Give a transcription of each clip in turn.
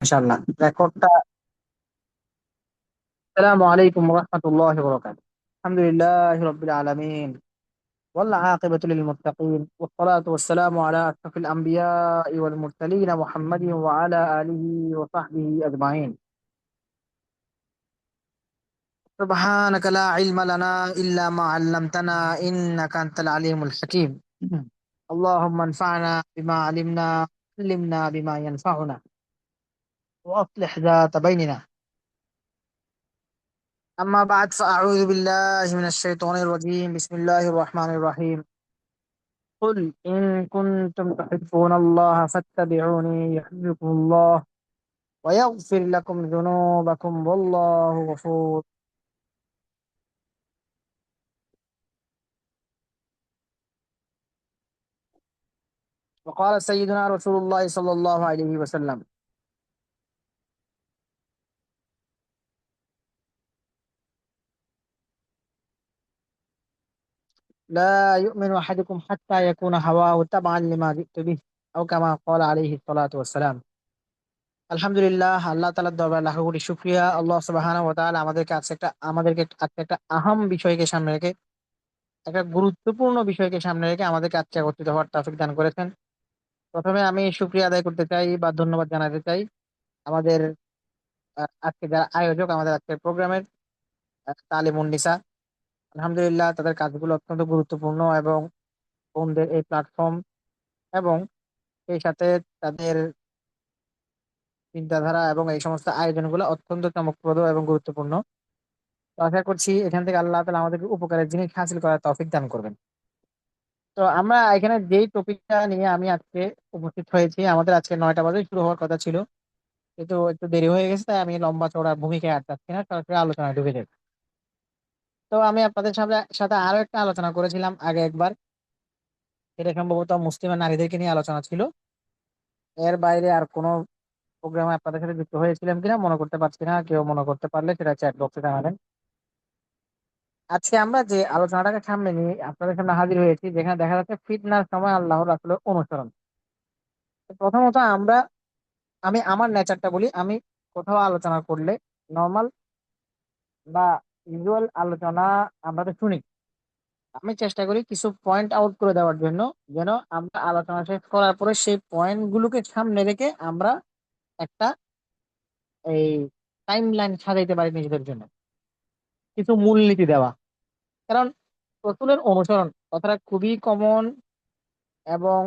মাশাআল্লাহ রেকর্ডটা। আসসালামু আলাইকুম ওয়া রাহমাতুল্লাহি ওয়া বারাকাতুহু। আলহামদুলিল্লাহি রাব্বিল আলামিন ওয়াল আকিবাতু লিল মুত্তাকিন ওয়াস সালাতু ওয়াস সালামু আলা আশরাফিল আমবিয়াই ওয়াল মুরসালিন মুহাম্মাদিন ওয়া আলা আলিহি ওয়া সাহবিহি আজমাইন। সুবহানাকা লা ইলমা লানা ইল্লা মা 'আল্লামতানা ইন্নাকা আনতাল আলিমুল হাকীম। اللهم انفعنا بما علمنا علمنا بما ينفعنا واصلح ذات بيننا. أما بعد فأعوذ بالله من الشيطان الرجيم. بسم الله الرحمن الرحيم. قل إن كنتم تحبون الله فاتبعوني يحببكم الله ويغفر لكم ذنوبكم والله غفور. وقال سيدنا رسول الله صلى الله عليه وسلم: لا يؤمن أحدكم حتى يكون هواه تبعا لما جئت به أو كما قال عليه الصلاة والسلام. আলহামদুলিল্লাহ, আল্লাহ তাআলার দরবারে লাখো কোটি শুকরিয়া। আল্লাহ সুবহানাহু ওয়া তাআলা আমাদেরকে একটা আহাম বিষয়কে সামনে রেখে, একটা গুরুত্বপূর্ণ বিষয়কে সামনে রেখে আমাদেরকে আজকে একত্রিত হওয়ার তৌফিক দান করেছেন। প্রথমে আমি শুকরিয়া আদায় করতে চাই বা ধন্যবাদ জানাতে চাই আমাদের আজকে যারা আয়োজক, আমাদের আজকের প্রোগ্রামের তালিমুন নিসা। আলহামদুলিল্লাহ, তাদের কাজগুলো অত্যন্ত গুরুত্বপূর্ণ এবং বোনদের এই প্ল্যাটফর্ম এবং সেই সাথে তাদের চিন্তাধারা এবং এই সমস্ত আয়োজনগুলো অত্যন্ত চমকপ্রদ এবং গুরুত্বপূর্ণ। তো আশা করছি এখান থেকে আল্লাহ তাআলা আমাদেরকে উপকারের জিনিস হাসিল করার তৌফিক দান করবেন। তো আমরা এখানে যেই টপিকটা নিয়ে আমি আজকে উপস্থিত হয়েছি, আমাদের আজকে ৯টা বাজে শুরু হওয়ার কথা ছিল, কিন্তু একটু দেরি হয়ে গেছে, তাই আমি লম্বা চওড়া ভূমিকায় আর যাচ্ছি না, সরাসরি আলোচনায় ঢুকে যাই। তো আমি আপনাদের সাথে সাথে আরো একটা আলোচনা করেছিলাম আগে একবার, এটা সম্ভবত মুসলিমা নারীদেরকে নিয়ে আলোচনা ছিল। এর বাইরে আর কোনো প্রোগ্রামে আপনাদের সাথে যুক্ত হয়েছিলাম কিনা মনে করতে পারছি না, কেউ মনে করতে পারলে সেটা চ্যাট বক্সে জানাবেন। আজকে আমরা যে আলোচনাটাকে সামনে নিয়ে আপনাদের সামনে হাজির হয়েছি, যেখানে দেখা যাচ্ছে ফিতনার সময় আল্লাহর রাসূলের অনুসরণ। তো প্রথমত আমি আমার নেচারটা বলি। আমি কোথাও আলোচনা করলে নর্মাল বা ইউজুয়াল আলোচনা আমরা তো শুনি, আমি চেষ্টা করি কিছু পয়েন্ট আউট করে দেওয়ার জন্য, যেন আমরা আলোচনা শেষ করার পরে সেই পয়েন্ট গুলোকে সামনে রেখে আমরা একটা এই টাইম লাইন সাজাইতে পারি নিজেদের জন্য, কিছু মূলনীতি দেওয়া। কারণ রসুলের অনুসরণ কথাটা খুবই কমন এবং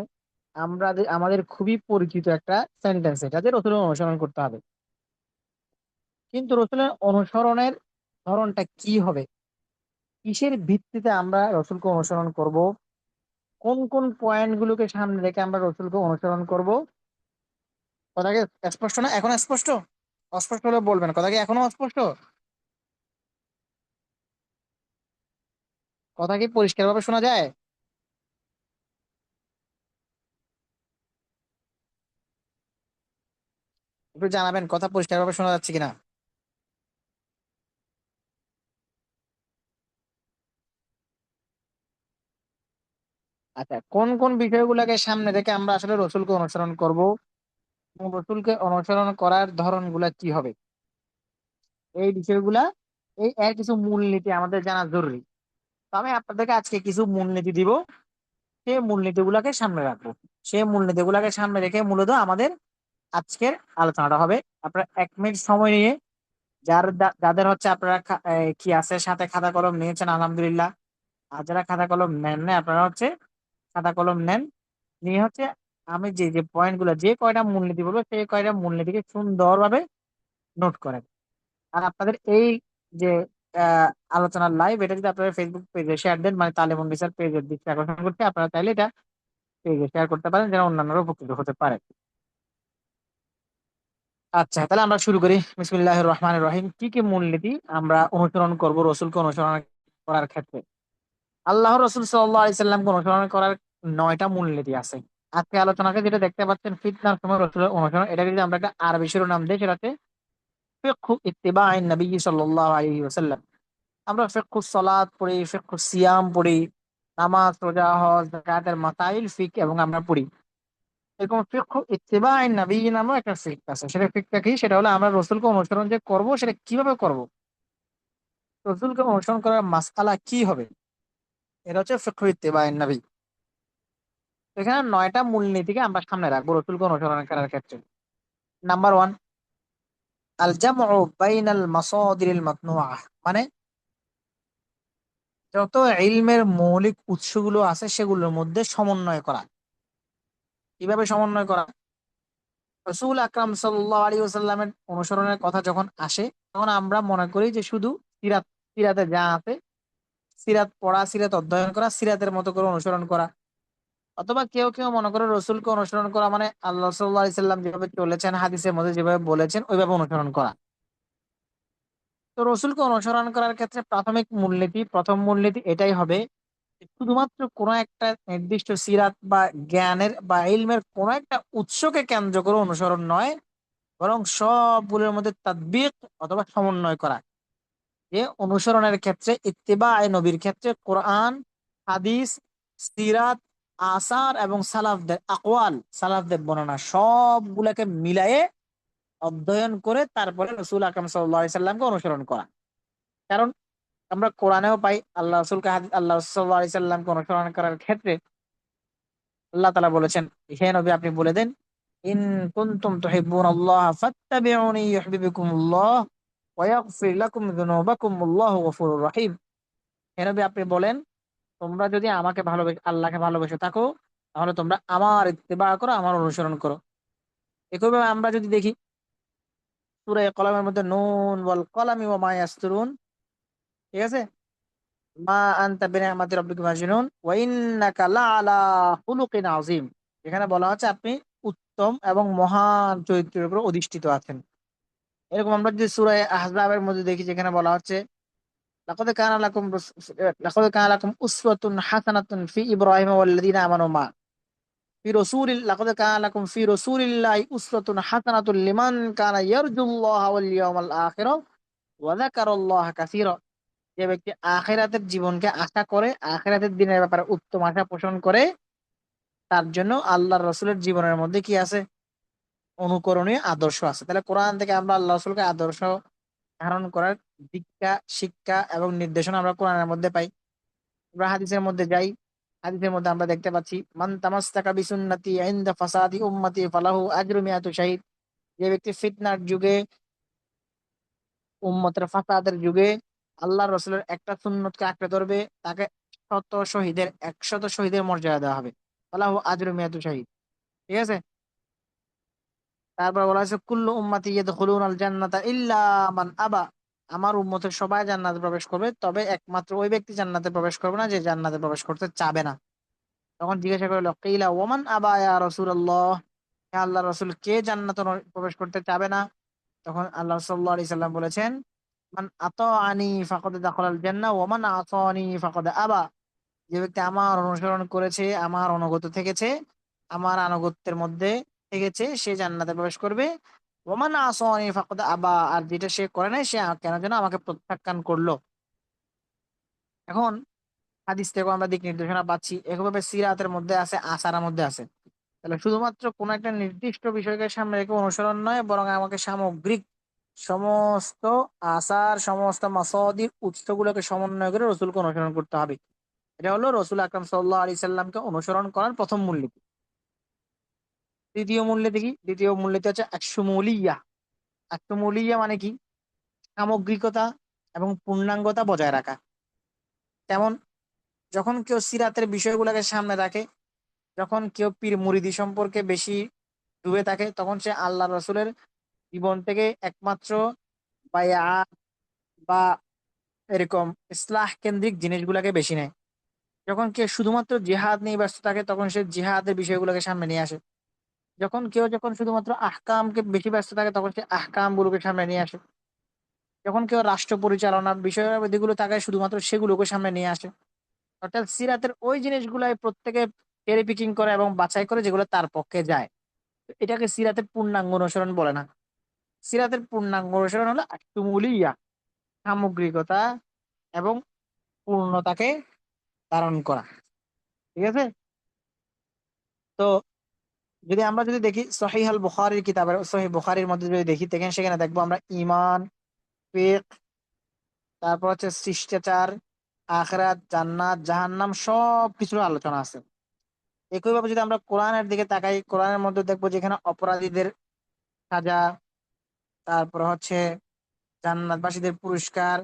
আমাদের খুবই পরিচিত একটা সেন্টেন্স, এটা যে রসুলের অনুসরণ করতে হবে। কিন্তু রসুলের অনুসরণের ধরনটা কি হবে, কিসের ভিত্তিতে আমরা রসুলকে অনুসরণ করব, কোন কোন পয়েন্ট গুলোকে সামনে রেখে আমরা রসুলকে অনুসরণ করব। কথা কি স্পষ্ট না? এখন স্পষ্ট? অস্পষ্ট হলে বলবেন। কথা কি এখনো অস্পষ্ট? কথা কি পরিষ্কার ভাবে শোনা যায়? একটু জানাবেন কথা পরিষ্কার ভাবে শোনা যাচ্ছে কিনা। আচ্ছা, কোন কোন বিষয়গুলোকে সামনে রেখে আমরা আসলে রসুলকে অনুসরণ করব এবং রসুলকে অনুসরণ করার ধরন গুলা কি হবে, এই বিষয়গুলা, এই এর কিছু মূলনীতি আমাদের জানা জরুরি। তো আমি আপনাদেরকে আজকে কিছু মূলনীতি দিব, সেই মূলনীতি গুলাকে সামনে রাখবো। সেই মূলনীতি গুলাকে সামনে রেখে মূলত আমাদের আজকের আলোচনাটা হবে। আপনারা 1 মিনিট সময় নিয়ে, যাদের হচ্ছে আপনারা কি আছে সাথে খাতা কলম নিয়েছেন আলহামদুলিল্লাহ। আর যারা খাতা কলম নেন না, আপনারা হচ্ছে খাতা কলম নেন, নিয়ে হচ্ছে আমি যে যে পয়েন্ট গুলো, যে কয়টা মূলনীতি বলবো সেই কয়টা মূলনীতিকে সুন্দরভাবে নোট করেন। আর আপনাদের এই যে আহ, আলোচনার লাইভ, এটা যদি আপনারা ফেসবুক পেজে শেয়ার দেন, মানে তালেমন রিসার্চ পেজের দিকে আকর্ষণ করতে, আপনারা চাইলে এটা পেজে শেয়ার করতে পারেন, যেন অন্যান্যরা উপকৃত হতে পারে। আচ্ছা, তাহলে আমরা শুরু করি। বিসমিল্লাহির রহমানির রহিম। কি কি মূলনীতি আমরা অনুসরণ করব রসুলকে অনুসরণ করার ক্ষেত্রে? আল্লাহ রসুল সাল্লাল্লাহু আলাইহি সাল্লামকে অনুসরণ করার 9টা মূলনীতি আছে। আজকে আলোচনাকে যেটা দেখতে পাচ্ছেন ফিতনার সময় রসুলের অনুসরণ, এটা যদি আমরা একটা আরবি শিরোনাম দিই, সেটাতে ফিকহু ইত্তিবাইন নবী সাল্লাল্লাহু আলাইহি ওয়াসাল্লাম। আমরা ফিকহু সালাত পড়ি, ফিকহু সিয়াম পড়ি, নামাজ রোজা হজ যাকাতের মাসাইল ফিক এবং আমরা পড়ি। এরকম ফিকহ ইত্তিবাই নবী নামও একটা ফিকহ আছে। সেটা ফিকহটা কি? সেটা হলো আমরা রসুলকে অনুসরণ যে করব সেটা কিভাবে করব, রসুলকে অনুসরণ করার মাসআলা কি হবে, এটা হচ্ছে ফিকহ ইত্তিবাই নবী। এখানে 9টা মূলনীতিকে আমরা সামনে রাখবো রসুলকে অনুসরণ করার ক্ষেত্রে। নাম্বার ওয়ান, আল জামউ বাইনাল মাসাদিরিল মাতনুআহ, মানে যত ইলমের মৌলিক উৎসগুলো আছে সেগুলোর মধ্যে সমন্বয় করা। কিভাবে সমন্বয় করা? রসুল আকরাম সাল্লাল্লাহু আলাইহি ওয়াসাল্লামের অনুসরণের কথা যখন আসে, তখন আমরা মনে করি যে শুধু সিরাত, সিরাতে যা আছে, সিরাত পড়া, সিরাত অধ্যয়ন করা, সিরাতের মতো করে অনুসরণ করা। অথবা কেউ কেউ মনে করে রসুলকে অনুসরণ করা মানে আল্লাহ সাল্লাল্লাহু আলাইহি সাল্লাম যেভাবে চলেছেন, হাদিসের মধ্যে যেভাবে বলেছেন ওইভাবে অনুসরণ করা। তো রসুলকে অনুসরণ করার ক্ষেত্রে প্রাথমিক মূলনীতি, প্রথম মূলনীতি এটাই হবে যে শুধুমাত্র কোনো একটা নির্দিষ্ট সিরাত বা জ্ঞানের বা ইলমের কোনো একটা উৎসকে কেন্দ্র করে অনুসরণ নয়, বরং সবগুলোর মধ্যে তাদবিক অথবা সমন্বয় করা। যে অনুসরণের ক্ষেত্রে ইত্তিবা নবীর ক্ষেত্রে কোরআন, হাদিস, সিরাত, আসার এবং সালাফদের আকওয়াল, সালাফদের বর্ণনা সবগুলাকে মিলায়ে অধ্যয়ন করে তারপরে রসুল আকরাম সাল্লাল্লাহু আলাইহি সাল্লামকে অনুসরণ করা। কারণ আমরা কোরআনেও পাই আল্লাহ রসুলকে, আল্লাহ সাল্লাল্লাহু আলাইহি সাল্লামকে অনুসরণ করার ক্ষেত্রে আল্লাহ তাআলা বলেছেন, হে নবী আপনি বলে দেন, ইন কুনতুম তুহিব্বুনাল্লাহ ফাত্তাবিউনি ইউহিব্বুকুমুল্লাহ ওয়া ইয়াগফির লাকুম যুনুবাকুম আল্লাহু গফুরুর রহিম। হে নবী আপনি বলেন, তোমরা যদি আমাকে ভালোবেসে, আল্লাহকে ভালোবেসে থাকো, তাহলে তোমরা আমার ইত্তেবা করো, আমার অনুসরণ করো। একইভাবে আমরা যদি দেখি সূরা কলমের মধ্যে নুন ওয়াল কলামি ওয়া মা ইয়াসতুরুন, ঠিক আছে, মা আনতা বিনিআমাতি রাব্বিকা মাজনুন ওয়া ইন্নাকা লাআলা খুলুকিন আযীম। এখানে বলা হচ্ছে আপনি উত্তম এবং মহান চরিত্রের উপর অধিষ্ঠিত আছেন। এরকম আমরা যদি সূরা আহজাবের মধ্যে দেখি, যেখানে বলা হচ্ছে লাকাদ কানা লাকুম উসওয়াতুন হাসানাতুন ফি ইব্রাহিম ওয়াল্লাযিনা আমানু মা লাকাদ কানা লাকুম ফি রাসূলিল্লাহি উসওয়াতুন হাসানাতুন লিমান কানা ইয়ারজুল্লাহা ওয়াল ইয়াউমাল আখিরা ওয়া যাকারাল্লাহা কাসীরা। যে ব্যক্তি আখিরাতের জীবনকে আশা করে, আখিরাতের দিনের ব্যাপারে উত্তম আশা পোষণ করে, তার জন্য আল্লাহর রসুলের জীবনের মধ্যে কি আছে? অনুকরণীয় আদর্শ আছে। তাহলে কোরআন থেকে আমরা আল্লাহ রসুলকে আদর্শ ধারণ করার দীক্ষা, শিক্ষা এবং নির্দেশনা আমরা কোরআনের মধ্যে পাই। আমরা হাদিসের মধ্যে যাই, হাদিসের মধ্যে আমরা দেখতে পাচ্ছি মান তামাসসাকা বিসুন্নতি ইনদা ফাসাদি উম্মতি ফালাহু আজরু মিআতু শাহিদ। যে ব্যক্তি ফিতনার যুগে, উম্মতের ফাসাদের যুগে আল্লাহ রসুলের একটা সুন্নতকে আঁকড়ে ধরবে, তাকে 100 শহীদের মর্যাদা দেওয়া হবে। ফালাহু আজরু মিআতু শাহিদ, ঠিক আছে। তারপর বলা হয়েছে কুল্লু উম্মতি ইয়াদখুলুনাল জান্নাতা ইল্লা মান আবা। আমার উম্মতের সবাই জান্নাতে প্রবেশ করবে, তবে একমাত্র ওই ব্যক্তি জান্নাতে প্রবেশ করবে না যে জান্নাতে প্রবেশ করতে চাবে না। তখন জিজ্ঞাসা করলো কিলা ওমান আবা ইয়া রাসূলুল্লাহ, হে আল্লাহ রাসূল কে জান্নাতে প্রবেশ করতে চাবে না? তখন আল্লাহ সাল্লাল্লাহু আলাইহি সাল্লাম বলেছেন, মান আতাআনি ফাকাদ দাখালাল জান্নাহ ওয়া মান আসানি ফাকাদ আবা। যে ব্যক্তি আমার অনুসরণ করেছে, আমার অনুগত থেকেছে, আমার আনুগত্যের মধ্যে থেকেছে, সে জান্নাতে প্রবেশ করবে। ওমান আসানি ফাকাদ আবা, আর যেটা সে করে নাই সে কেন যেন আমাকে প্রত্যাখ্যান করলো। এখন হাদিস থেকে আমরা দিক নির্দেশনা পাচ্ছি, একভাবে সিরাতের মধ্যে আছে, আসারের মধ্যে আছে। তাহলে শুধুমাত্র কোন একটা নির্দিষ্ট বিষয়কে সামনে রেখে অনুসরণ নয়, বরং আমাকে সামগ্রিক সমস্ত আসার, সমস্ত মাসাদির উৎসগুলোকে সমন্বয় করে রসুলকে অনুসরণ করতে হবে। এটা হলো রসুল আকরাম সাল্লাল্লাহু আলাইহি সাল্লামকে অনুসরণ করার প্রথম মূলনীতি। দ্বিতীয় মূলনীতি কি? দ্বিতীয় মূলনীতি হচ্ছে আশ-শুমুলিয়্যাহ। আশ-শুমুলিয়্যাহ মানে কি? সামগ্রিকতা এবং পূর্ণাঙ্গতা বজায় রাখা। তেমন যখন কেউ সিরাতের বিষয়গুলোকে সামনে রাখে, যখন কেউ পীর মুরিদি সম্পর্কে বেশি ডুবে থাকে, তখন সে আল্লাহ রসুলের জীবন থেকে একমাত্র বায়াত বা এরকম ইসলাহ কেন্দ্রিক জিনিসগুলোকে বেশি নেয়। যখন কেউ শুধুমাত্র জিহাদ নিয়ে ব্যস্ত থাকে, তখন সে জিহাদের বিষয়গুলোকে সামনে নিয়ে আসে। যখন শুধুমাত্র আহকামকে বেশি ব্যস্ত থাকে, তখন সে আহকাম গুলোকে সামনে নিয়ে আসে। যখন কেউ রাষ্ট্র পরিচালনার বিষয়গুলো থাকে, শুধুমাত্র সেগুলোকে সামনে নিয়ে আসে। অর্থাৎ সিরাতের ওই জিনিসগুলাই প্রত্যেকে চেরি পিকিং করে এবং বাছাই করে যেগুলো তার পক্ষে যায়। তো এটাকে সিরাতের পূর্ণাঙ্গ অনুসরণ বলে না। সিরাতের পূর্ণাঙ্গ অনুসরণ হলো আতুমুলিয়া, সামগ্রিকতা এবং পূর্ণতাকে ধারণ করা, ঠিক আছে। তো আমরা যদি দেখি সহিহ আল বুখারীর কিতাবের সহিহ বুখারীর মধ্যে যদি দেখি দেখেন সেখানে দেখবো আমরা ঈমান, ফিকহ, তারপর হচ্ছে শিষ্টাচার, আখিরাত, জান্নাত, জাহান্নাম সব কিছুর আলোচনা আছে। একইভাবে যদি আমরা কোরআনের দিকে তাকাই, কোরআনের মধ্যে দেখবো যেখানে অপরাধীদের সাজা, তারপর হচ্ছে জান্নাতবাসীদের পুরস্কার,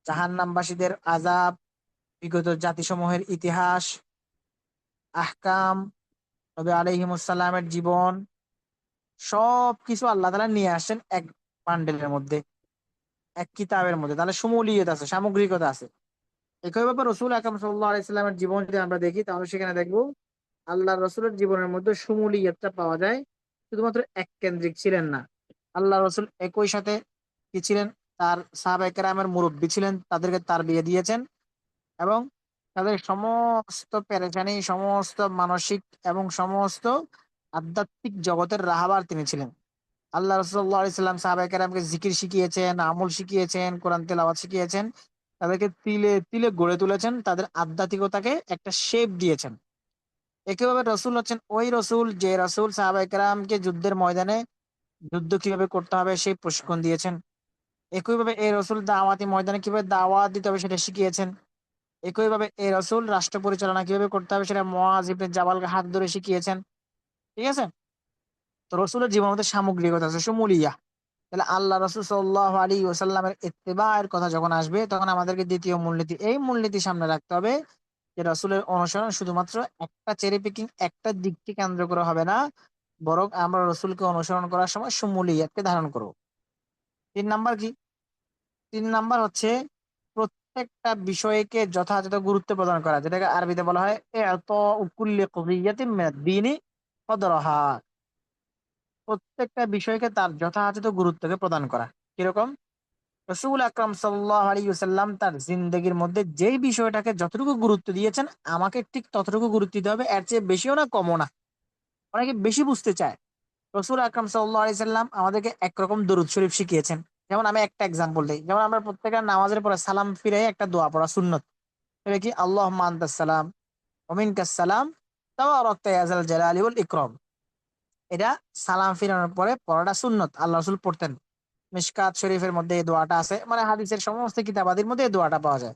জাহান্নামবাসীদের আযাব, বিগত জাতিসমূহের ইতিহাস, আহকাম, নবী আলাইহিমুসসালামের জীবন, সবকিছু আল্লাহ তাআলা নিয়ে আসেন এক বান্ডেলের মধ্যে, এক কিতাবের মধ্যে। তাহলে শমূলিয়ত আছে, সামগ্রিকতা আছে। একইভাবে রসুল আকরাম সাল্লাল্লাহু আলাইহি সাল্লামের জীবন যদি আমরা দেখি তাহলে সেখানে দেখবো আল্লাহ রসুলের জীবনের মধ্যে শমূলিয়তটা পাওয়া যায়। শুধুমাত্র এক কেন্দ্রিক ছিলেন না, আল্লাহ রসুল একই সাথে কি ছিলেন, তার সাহাবায়ে কেরামের মুরব্বী ছিলেন, তাদেরকে তার বিয়ে দিয়েছেন এবং তাদের সমস্ত পেরেশানি, সমস্ত মানসিক এবং সমস্ত আধ্যাত্মিক জগতের রাহাবার তিনি ছিলেন। আল্লাহ রাসূলুল্লাহ সাল্লাল্লাহু আলাইহি সাল্লাম সাহাবায়ে কেরামকে জিকির শিখিয়েছেন, আমল শিখিয়েছেন, কোরআন তেলাওয়াত শিখিয়েছেন, তাদেরকে তিলে তিলে গড়ে তুলেছেন, তাদের আধ্যাত্মিকতাকে একটা শেপ দিয়েছেন। একইভাবে রসুল হচ্ছেন ওই রসুল যে রসুল সাহাবায়ে কেরামকে যুদ্ধের ময়দানে যুদ্ধ কিভাবে করতে হবে সেই প্রশিক্ষণ দিয়েছেন। একইভাবে এই রসুল দাওয়াতি ময়দানে কিভাবে দাওয়াত দিতে হবে সেটা শিখিয়েছেন। একইভাবে এই রসুল রাষ্ট্র পরিচালনা কিভাবে করতে হবে সেটা মুআয ইবনে জাবালকে হাত ধরে শিখিয়েছেন। ঠিক আছে? তো রসুলের জীবনের মধ্যে সামগ্রিকতা আছে, সুমুলিয়া। তাহলে আল্লাহ রসুল সাল্লাল্লাহু আলাইহি ওয়াসাল্লামের ইত্তেবায়ের কথা যখন আসবে তখন আমাদেরকে দ্বিতীয় মূলনীতি, এই মূলনীতি সামনে রাখতে হবে যে রসুলের অনুসরণ শুধুমাত্র একটা চেরি পিকিং, একটা দিককে কেন্দ্র করে হবে না, বরং আমরা রসুলকে অনুসরণ করার সময় সুমুলিয়াতকে ধারণ করব। 3 নাম্বার কি? 3 নাম্বার হচ্ছে প্রত্যেকটা বিষয়কে যথাযথ গুরুত্ব প্রদান করা, যেটাকে আরবিতে বলা হয় কুল্লি কুদিয়াতিন মিনাদ দ্বীনি কদরহা। প্রত্যেকটা বিষয়কে তার যথাযথ গুরুত্বকে প্রদান করা। কিরকম? রসুল আকরাম সাল্লাল্লাহু আলাইহি ওয়াসাল্লাম তার জিন্দেগির মধ্যে যেই বিষয়টাকে যতটুকু গুরুত্ব দিয়েছেন আমাকে ঠিক ততটুকু গুরুত্ব দিতে হবে, এর চেয়ে বেশিও না কমও না। অনেকে বেশি বুঝতে চায়। রসুল আকরাম সাল্লাল্লাহু আলাইহি সাল্লাম আমাদেরকে একরকম দরুদ শরীফ শিখিয়েছেন। যেমন আমি একটা এক্সাম্পল দিই, যেমন আমরা প্রত্যেকের নামাজের পরে সালাম ফিরে একটা দোয়া পড়া সুন্নত। এটা কি? আল্লাহুম্মা আনতাস সালাম ওয়া মিনকাস সালাম তাবারাকতা ইয়া যাল জালালি ওয়াল ইকরাম। এটা সালাম ফিরানোর পরে পড়াটা সুন্নত, আল্লাহ রাসূল পড়তেন। মিশকাত শরীফের মধ্যে এই দোয়াটা আছে, মানে হাদিসের সমস্ত কিতাবাদির মধ্যে এই দোয়াটা পাওয়া যায়।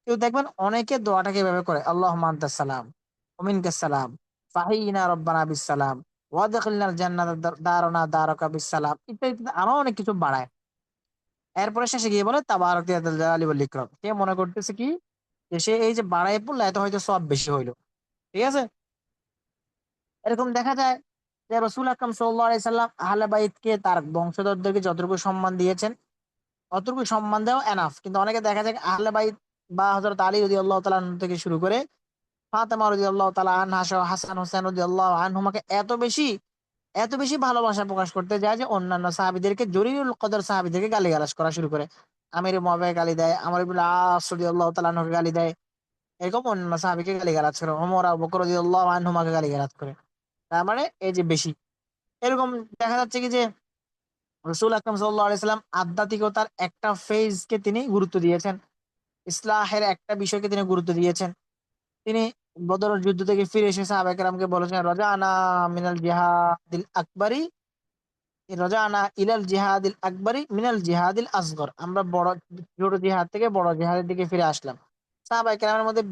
কেউ দেখবেন অনেকে দোয়াটাকে এভাবে করে, আল্লাহুম্মা আনতাস সালাম ওয়া মিনকাস সালাম ফাহিয়িনা রব্বানা বিস সালাম ওয়া আদখিলনাল জান্নাতা দারানা দারাকা বিস সালাম, ইত্যাদি ইত্যাদি আরো অনেক কিছু বাড়ায়। এরপরে শেষে গিয়ে বলে তাবারাক ইয়া যাল জালালি ওয়াল ইকরাম। সে মনে করতেছে কি যে সে এই যে বাড়ায় পড়লে এত হয়তো সব বেশি হইলো। ঠিক আছে? এরকম দেখা যায় যে রসুল আকরাম সাল্লাল্লাহু আলাইহি সাল্লাম আহলে বাইতকে, তার বংশধরদেরকে যতটুকু সম্মান দিয়েছেন অতটুকু সম্মান দেওয়া এনাফ। কিন্তু অনেকে দেখা যায় আহলে বাইত বা হযরত আলী রাদিয়াল্লাহু তাআলা আনহু থেকে শুরু করে ফাতেমা রাদিয়াল্লাহু তাআলা আনহা সহ হাসান হোসেন রাদিয়াল্লাহু আনহুমাকে এত বেশি ভালোবাসা প্রকাশ করতে যায় যে অন্যান্য সাহাবীদেরকে, জলিলুল কদর সাহাবীদেরকে গালিগালাজ করা শুরু করে। আমির মুয়াবিয়া গালি দেয়, আমর ইবনে আস রাদিয়াল্লাহু তাআলা আনহুকে গালি দেয়, এরকম অন্যান্য সাহাবীকে গালিগালাজ করে, ওমর আবু বকর রাদিয়াল্লাহু আনহুমাকে গালিগালাজ করে। তার মানে এই যে বেশি, এরকম দেখা যাচ্ছে কি যে রসুল আকরাম সাল্লাল্লাহু আলাইহি সাল্লাম আধ্যাত্মিকতার একটা ফেজকে তিনি গুরুত্ব দিয়েছেন, ইসলাহের একটা বিষয়কে তিনি গুরুত্ব দিয়েছেন। তিনি বদরের যুদ্ধ থেকে ফিরে এসে সাহাবায়ে কেরামকে বলেছেন, রাজানা মিনাল জিহাদিল আকবরি, রাজানা ইলাল জিহাদিল আকবরি মিনাল জিহাদিল আসগর। আমরা বড় ছোট জিহাদ থেকে বড় জিহাদের দিকে ফিরে আসলাম। সাহাবায়ে কেরামের মধ্যে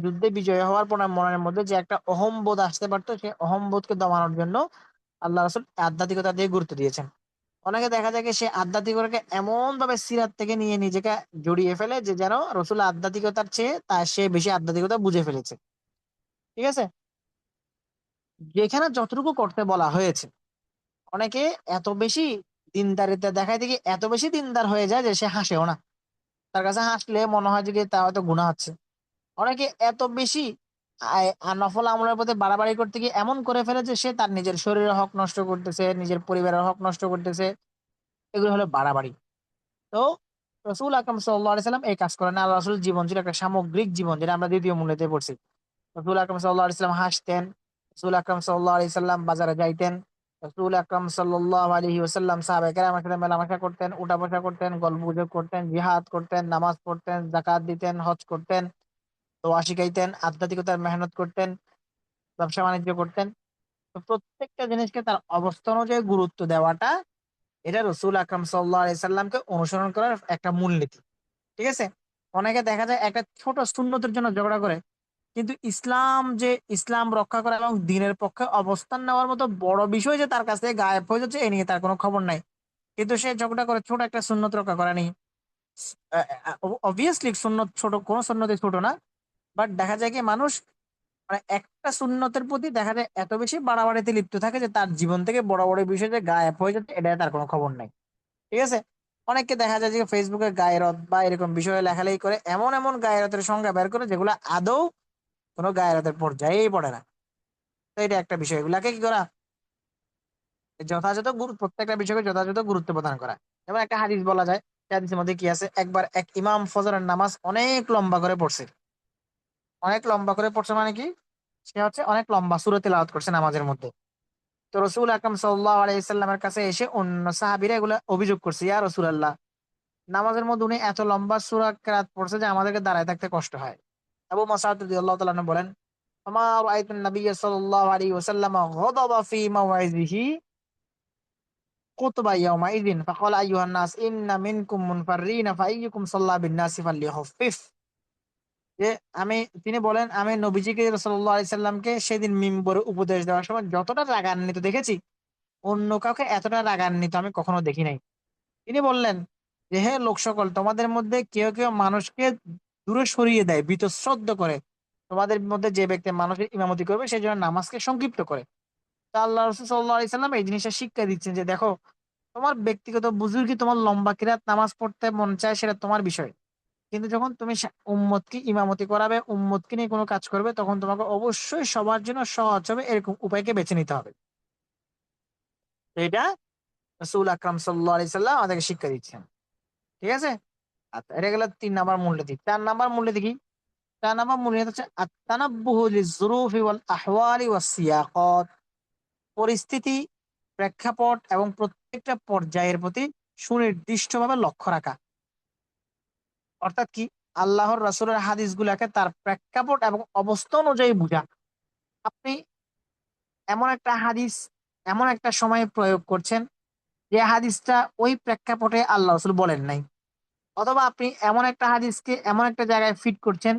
যুদ্ধে বিজয় হওয়ার পর মনের মধ্যে যে একটা অহংবোধ আসতে পারতো, সেই অহংবোধকে দমানোর জন্য আল্লাহ রাসূল আধ্যাত্মিকতা দিয়ে গুরুত্ব দিয়েছেন। অনেকে দেখা যায় যে সে আধ্যাত্মিকতাকে এমন ভাবে সিরাত থেকে নিয়ে নিজেকে জড়িয়ে ফেলে যে যেন রসুল আধ্যাত্মিকতার চেয়ে তার সে বেশি আধ্যাত্মিকতা বুঝে ফেলেছে। ঠিক আছে? যেখানে যতটুকু করতে বলা হয়েছে, অনেকে এত বেশি দিনদারিতা দেখায় দেখি এত বেশি দিনদার হয়ে যায় যে সে হাসেও না। তার কাছে হাসলে মনে হয় যে কি তা হয়তো গুনাহ হচ্ছে। অনেকে এত বেশি নফল আমলের প্রতি বাড়াবাড়ি করতে গিয়ে এমন করে ফেলে যে সে তার নিজের শরীরের হক নষ্ট করতেছে, নিজের পরিবারের হক নষ্ট করতেছে। এগুলো হলো বাড়াবাড়ি। তো রসুল আকরাম সাল্লাল্লাহু আলাইহি সাল্লাম এই কাজ করেন না। আল্লাহ রাসূল জীবন ছিল একটা সামগ্রিক জীবন, যেটা আমরা দ্বিতীয় মূল্যতে পড়ছি। রসুল আকরাম সাল্লাল্লাহু আলাইহি সাল্লাম হাসতেন, রসুল আকরাম সাল্লাল্লাহু আলাইহি সাল্লাম বাজারে যাইতেন, রসুল আকরাম সাল্লাল্লাহু আলাইহি ওয়াসাল্লাম সাহাবায়ে কেরামের সাথে মেলামেশা করতেন, উঠা বসা করতেন, গল্প গুজব করতেন, জিহাদ করতেন, নামাজ পড়তেন, যাকাত দিতেন, হজ করতেন, দোয়া শিখাইতেন, আধ্যাত্মিকতার মেহনত করতেন, ব্যবসা বাণিজ্য করতেন। তো প্রত্যেকটা জিনিসকে তার অবস্থা অনুযায়ী গুরুত্ব দেওয়াটা, এটা রসুল আকরাম সাল্লাল্লাহু আলাইহি সাল্লামকে অনুসরণ করার একটা মূলনীতি। ঠিক আছে। অনেকে দেখা যায় একটা ছোট সুন্নতের জন্য ঝগড়া করে, কিন্তু ইসলাম রক্ষা করা এবং দিনের পক্ষে অবস্থান নেওয়ার মতো বড় বিষয় যে তার কাছ থেকে গায়েব হয়ে যাচ্ছে, এ নিয়ে তার কোনো খবর নাই। কিন্তু সে ঝগড়া করে ছোট একটা সুন্নত রক্ষা করা নেই। অবভিয়াসলি সুন্নত ছোট, কোনো সুন্নতই ছোট না। বাট দেখা যায় কি মানুষ মানে একটা সুন্নতের প্রতি দেখা যায় এত বেশি বাড়াবাড়িতে লিপ্ত থাকে যে তার জীবন থেকে বড় বড় বিষয় যে গায়েব হয়ে যাচ্ছে, এটা তার কোনো খবর নাই। ঠিক আছে। অনেককে দেখা যায় যে ফেসবুকে গায়রত বা এরকম বিষয়ে লেখালেখি করে, এমন এমন গায়রতের সংজ্ঞা বের করে যেগুলো আদৌ কোনো গায়রতের পর্যায়েই পড়ে না। তো এটা একটা বিষয়, এগুলাকে কি করা, যথাযথ প্রত্যেকটা বিষয়কে যথাযথ গুরুত্ব প্রদান করা। যেমন একটা হাদিস বলা যায়, সেই হাদিসের মধ্যে কি আছে, একবার এক ইমাম ফজরের নামাজ অনেক লম্বা করে পড়ছে। অনেক লম্বা করে পড়ছে মানে কি, সে হচ্ছে অনেক লম্বা সূরা তিলাওয়াত করছে নামাজের মধ্যে। তো রসুল আকরাম সাল্লাল্লাহু আলাইহি সাল্লামের কাছে এসে অন্য সাহাবীরা এগুলা অভিযোগ করছে, ইয়া রাসূলুল্লাহ, নামাজের মধ্যে উনি এত লম্বা সূরা কেরাত পড়ছে যে আমাদেরকে দাঁড়ায় থাকতে কষ্ট হয়। আবু মাসউদ রাদিয়াল্লাহু তাআলা আনহু বলেন, আমা রাআইতুন নাবিয়্য সাল্লাল্লাহু আলাইহি ওয়াসাল্লাম গাদাবা ফি মাওয়াইযিহি কুতবা ইয়াউমাইযিন ফাকালা আইয়ুহান নাস ইন্না মিনকুম মুনফাররিনা ফাআইয়ুকুম সাল্লা বিন নাসি ফালইহুফফিফ। যে আমি তিনি বলেন, আমি নবীজিকে রাসূলুল্লাহ সাল্লাল্লাহু আলাইহি সাল্লামকে সেদিন মিম্বরে উপদেশ দেওয়ার সময় যতটা রাগান্বিত দেখেছি, অন্য কাউকে এতটা রাগান্বিত আমি কখনো দেখি নাই। তিনি বললেন যে, হে লোক সকল, তোমাদের মধ্যে কেউ কেউ মানুষকে দূরে সরিয়ে দেয়, বীতশ্রদ্ধ করে। তোমাদের মধ্যে যে ব্যক্তি মানুষের ইমামতি করবে সেই জন্য নামাজকে সংক্ষিপ্ত করে। তা আল্লাহ রাসূল সাল্লাল্লাহু আলাইহি সাল্লাম এই জিনিসটা শিক্ষা দিচ্ছেন যে দেখো, তোমার ব্যক্তিগত বুজুর্গি, তোমার লম্বা কিরাত নামাজ পড়তে মন চায়, সেটা তোমার বিষয়। কিন্তু যখন তুমি উম্মতকে ইমামতি করাবে, উম্মতকে নিয়ে কোনো কাজ করবে, তখন তোমাকে অবশ্যই সবার জন্য সহজ হবে এরকম উপায়কে বেছে নিতে হবে। তো এটা রাসূল আকরাম সাল্লাল্লাহু আলাইহি সাল্লাম আমাদেরকে শিক্ষা দিচ্ছেন। ঠিক আছে। আচ্ছা, এটা গেল 3 নাম্বার মূলনীতি। 4 নাম্বার মূলনীতি কি? 4 নাম্বার মূলনীতি হচ্ছে আত-তানাব্বুহু লিয-যুরুফি ওয়াল আহওয়ালি ওয়াস-সিয়াকাত। পরিস্থিতি, প্রেক্ষাপট এবং প্রত্যেকটা পর্যায়ের প্রতি সুনির্দিষ্টভাবে লক্ষ্য রাখা। অর্থাৎ কি, আল্লাহর রাসূলের হাদিসগুলাকে তার প্রেক্ষাপট এবং অবস্থা অনুযায়ী বুঝা। আপনি এমন একটা হাদিস এমন একটা সময়ে প্রয়োগ করছেন যে হাদিসটা ওই প্রেক্ষাপটে আল্লাহ রাসূল বলেন নাই, অথবা আপনি এমন একটা হাদিসকে এমন একটা জায়গায় ফিট করছেন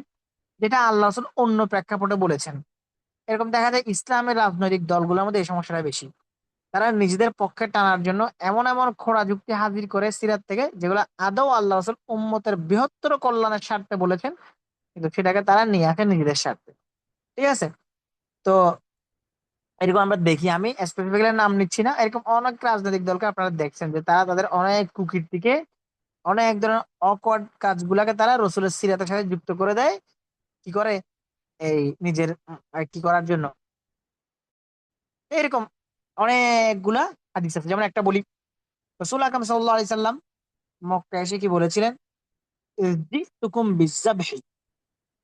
যেটা আল্লাহ রাসূল অন্য প্রেক্ষাপটে বলেছেন। এরকম দেখা যায় ইসলামের রাজনৈতিক দলগুলোর মধ্যে এই সমস্যাটা বেশি। তারা নিজেদের পক্ষে টানার জন্য এমন এমন খোঁড়া যুক্তি হাজির করে সিরাত থেকে, যেগুলো আদৌ আল্লাহ রাসূল উম্মতের বৃহত্তর কল্যাণের স্বার্থে বলেছেন, কিন্তু সেটাকে তারা নিয়ে আসে নিজেদের স্বার্থে। ঠিক আছে। তো এরকম আমরা দেখি, আমি স্পেসিফিক্যালি নাম নিচ্ছি না, এরকম অনেক রাজনৈতিক দলকে আপনারা দেখছেন যে তারা তাদের অনেক কুকীর্তিকে, অনেক ধরনের অকওয়ার্ড কাজগুলাকে তারা রসুলের সিরাতের সাথে যুক্ত করে দেয়। কি করে, এই নিজের কি করার জন্য। এরকম অনেকগুলা হাদিস আছে। যেমন একটা বলি, রাসূল আকরাম সাল্লাল্লাহু আলাইহি সাল্লাম মক্কা এসে কি বলেছিলেন, জিতুকুম বিযাবহি।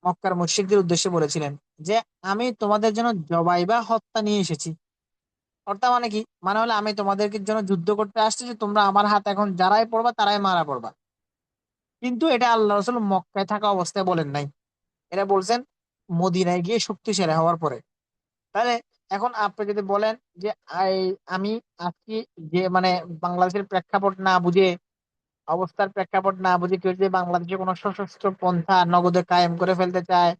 মক্কার মুশরিকদের উদ্দেশ্যে বলেছিলেন যে আমি তোমাদের জন্য জবাই বা হত্যা নিয়ে এসেছি। হত্যা মানে কি, মানে হলো আমি তোমাদেরকে জন্য যুদ্ধ করতে আসছি, যে তোমরা আমার হাত এখন যারাই পড়বা তারাই মারা পড়বা। কিন্তু এটা আল্লাহ রাসূল মক্কায় থাকা অবস্থায় বলেন নাই, এটা বলছেন মদিনায় গিয়ে শক্তিশালী হওয়ার পরে। তাহলে এখন আপনি যদি বলেন যে আমি আজকে যে মানে বাংলাদেশের প্রেক্ষাপট না বুঝে, অবস্থার প্রেক্ষাপট না বুঝে কেউ যদি বাংলাদেশে কোনো সশস্ত্র পন্থা নগদে কায়েম করে ফেলতে চায়,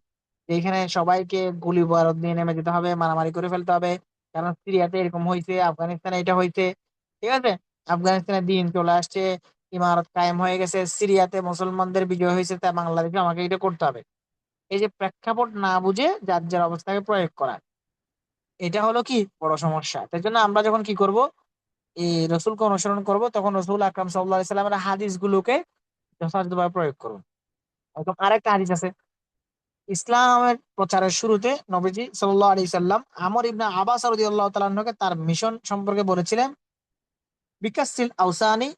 যে এখানে সবাইকে গুলি বারুদ নিয়ে নেমে যেতে হবে, মারামারি করে ফেলতে হবে, কারণ সিরিয়াতে এরকম হয়েছে, আফগানিস্তানে এটা হয়েছে। ঠিক আছে। আফগানিস্তানে দিন চলে আসছে, ইমারত কায়েম হয়ে গেছে, সিরিয়াতে মুসলমানদের বিজয় হয়েছে, তা বাংলাদেশে আমাকে এটা করতে হবে। এই যে প্রেক্ষাপট না বুঝে যার যার অবস্থাকে প্রয়োগ করা, এটা হলো কি বড় সমস্যা। তাই জন্য আমরা যখন কি করব, এই রসুলকে অনুসরণ করব, তখন রসুল আকরাম সাল্লাল্লাহু আলাইহি সাল্লামের হাদিস গুলোকে যথাযথভাবে প্রয়োগ করুন। একদম আরেকটা হাদিস আছে, ইসলামের প্রচারের শুরুতে নবীজি সাল্লাল্লাহু আলাইহি সাল্লাম আমর ইবনে আবাস রাদিয়াল্লাহু তাআলা আনহুকে তার মিশন সম্পর্কে বলেছিলেন, বিকাসিল আওসানি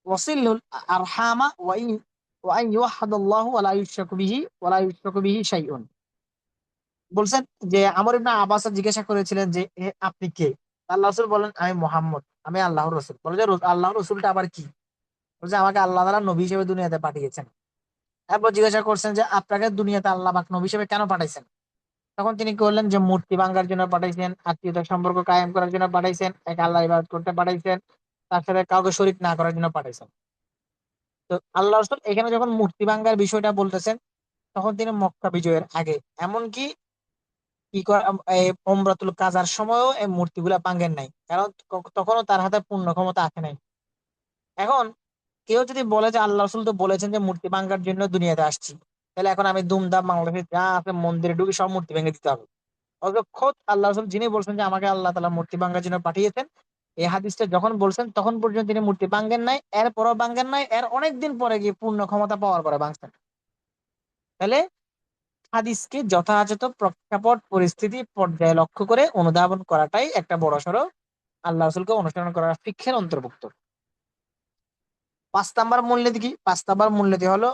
ওয়াসিলুল আরহামা ওয়া ইন ইউহাদাল্লাহু ওয়া লা ইউশরাকু বিহি শাইউন। বলছেন যে আমর ইবনে আব্বাস জিজ্ঞাসা করেছিলেন যে আপনি কে? আল্লাহ রাসূল বলেন, আমি মুহাম্মদ, আমি আল্লাহর রাসূল। বলে যে আল্লাহর রাসূলটা আবার কি? বলছে আমাকে আল্লাহ তাআলা নবী হিসেবে দুনিয়াতে পাঠিয়েছেন। এরপর জিজ্ঞাসা করছেন যে আপনাকে দুনিয়াতে আল্লাহ পাক নবী হিসেবে কেন পাঠাইছেন? তখন তিনি কি করলেন যে মূর্তি ভাঙার জন্য পাঠাইছেন, আত্মীয়তার সম্পর্ক কায়েম করার জন্য পাঠাইছেন, এক আল্লাহ ইবাদত করতে পাঠাইছেন, তার সাথে কাউকে শরীক না করার জন্য পাঠাইছেন। তো আল্লাহ রাসূল এখানে যখন মূর্তি ভাঙার বিষয়টা বলতেছেন, তখন তিনি মক্কা বিজয়ের আগে, এমনকি কি করে এই উমরাতুল কাজার সময়ও এই মূর্তিগুলা ভাঙেন নাই, কারণ তখনও তার হাতে পূর্ণ ক্ষমতা আসে নাই। এখন কেউ যদি বলে যে আল্লাহ রাসূল তো বলেছেন যে মূর্তি ভাঙার জন্য দুনিয়াতে আসছি, তাহলে এখন আমি দুমদাম বাংলাদেশে যা আছে মন্দিরে ঢুকে সব মূর্তি ভেঙে দিতে হবে। অথচ খোদ আল্লাহ রাসূল যিনি বলছেন যে আমাকে আল্লাহ তাআলা মূর্তি ভাঙার জন্য পাঠিয়েছেন, এই হাদিসটা যখন বলছেন তখন পর্যন্ত তিনি মূর্তি ভাঙেন নাই, এরপরও ভাঙেন নাই, এর অনেক দিন পরে গিয়ে পূর্ণ ক্ষমতা পাওয়ার পরে ভাঙছেন। তাহলে হাদিসকে যথাযথ প্রেক্ষাপট পরিস্থিতি পর্যায়ে লক্ষ্য করে অনুধাবন করাটাই একটা বড়সড় আল্লাহ রাসূলকে অনুসরণ করার শিক্ষার অন্তর্ভুক্ত। 5 নাম্বার মূলনীতি কি? 5 নাম্বার মূলনীতি হলো